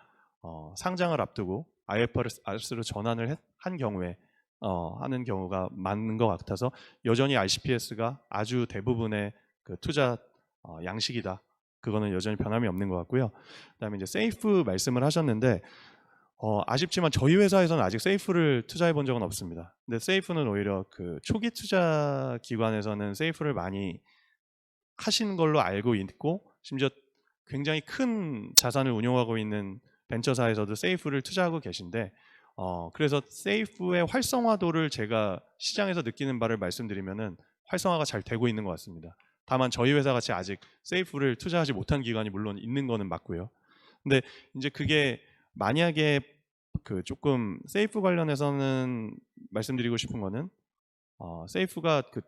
상장을 앞두고 IFRS로 전환을 한 경우에 하는 경우가 많은 것 같아서 여전히 RCPS가 아주 대부분의 그 투자 양식이다. 그거는 여전히 변함이 없는 것 같고요. 그다음에 이제 세이프 말씀을 하셨는데 아쉽지만 저희 회사에서는 아직 세이프를 투자해 본 적은 없습니다. 근데 세이프는 오히려 그 초기 투자 기관에서는 세이프를 많이 하시는 걸로 알고 있고 심지어 굉장히 큰 자산을 운용하고 있는 벤처사에서도 세이프를 투자하고 계신데 그래서 세이프의 활성화도를 제가 시장에서 느끼는 바를 말씀드리면은 활성화가 잘 되고 있는 것 같습니다. 다만 저희 회사 같이 아직 세이프를 투자하지 못한 기관이 물론 있는 거는 맞고요. 근데 이제 그게 만약에 그 조금 세이프 관련해서는 말씀드리고 싶은 거는 세이프가 그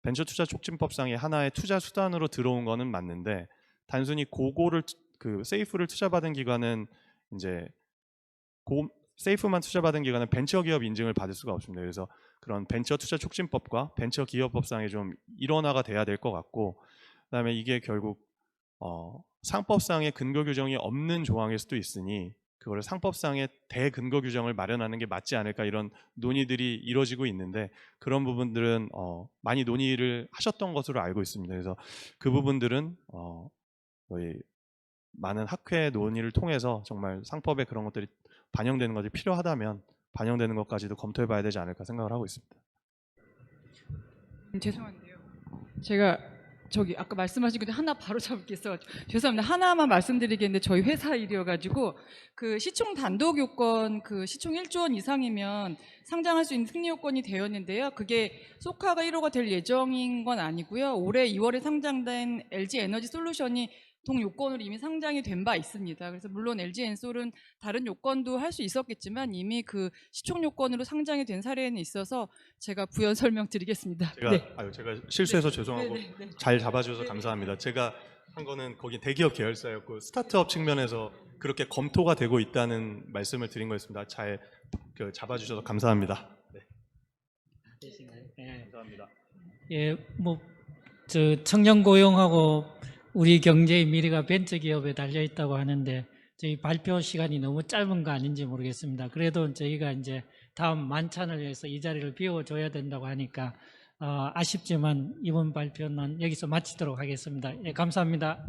벤처 투자 촉진법상의 하나의 투자 수단으로 들어온 거는 맞는데 단순히 그거를 그 세이프를 투자받은 기관은 이제 세이프만 투자받은 기관은 벤처 기업 인증을 받을 수가 없습니다. 그래서 그런 벤처 투자 촉진법과 벤처 기업법상에 좀 일원화가 돼야 될 것 같고 그다음에 이게 결국 상법상의 근거 규정이 없는 조항일 수도 있으니 그거를 상법상의 대근거 규정을 마련하는 게 맞지 않을까 이런 논의들이 이루어지고 있는데 그런 부분들은 많이 논의를 하셨던 것으로 알고 있습니다. 그래서 그 부분들은 저희 많은 학회 논의를 통해서 정말 상법에 그런 것들이 반영되는 것이 필요하다면 반영되는 것까지도 검토해 봐야 되지 않을까 생각을 하고 있습니다. 죄송한데요. 제가 아까 말씀하신 거 하나 바로 잡겠어. 죄송합니다. 하나만 말씀드리겠는데 저희 회사 일이어가지고 그 시총 단독 요건 그 시총 1조 원 이상이면 상장할 수 있는 승리 요건이 되었는데요. 그게 소카가 1호가 될 예정인 건 아니고요. 올해 2월에 상장된 LG 에너지 솔루션이 동요건으로 이미 상장이 된 바 있습니다. 그래서 물론 LG 엔솔은 다른 요건도 할 수 있었겠지만 이미 그 시총 요건으로 상장이 된 사례는 있어서 제가 부연 설명드리겠습니다. 제가 실수해서 죄송하고 잘 잡아주셔서 감사합니다. 제가 한 거는 거기 대기업 계열사였고 스타트업 측면에서 그렇게 검토가 되고 있다는 말씀을 드린 거였습니다. 잘 잡아주셔서 감사합니다. 감사합니다. 예, 청년 고용하고 우리 경제의 미래가 벤처기업에 달려있다고 하는데 저희 발표 시간이 너무 짧은 거 아닌지 모르겠습니다. 그래도 저희가 이제 다음 만찬을 위해서 이 자리를 비워줘야 된다고 하니까 아쉽지만 이번 발표는 여기서 마치도록 하겠습니다. 예, 감사합니다.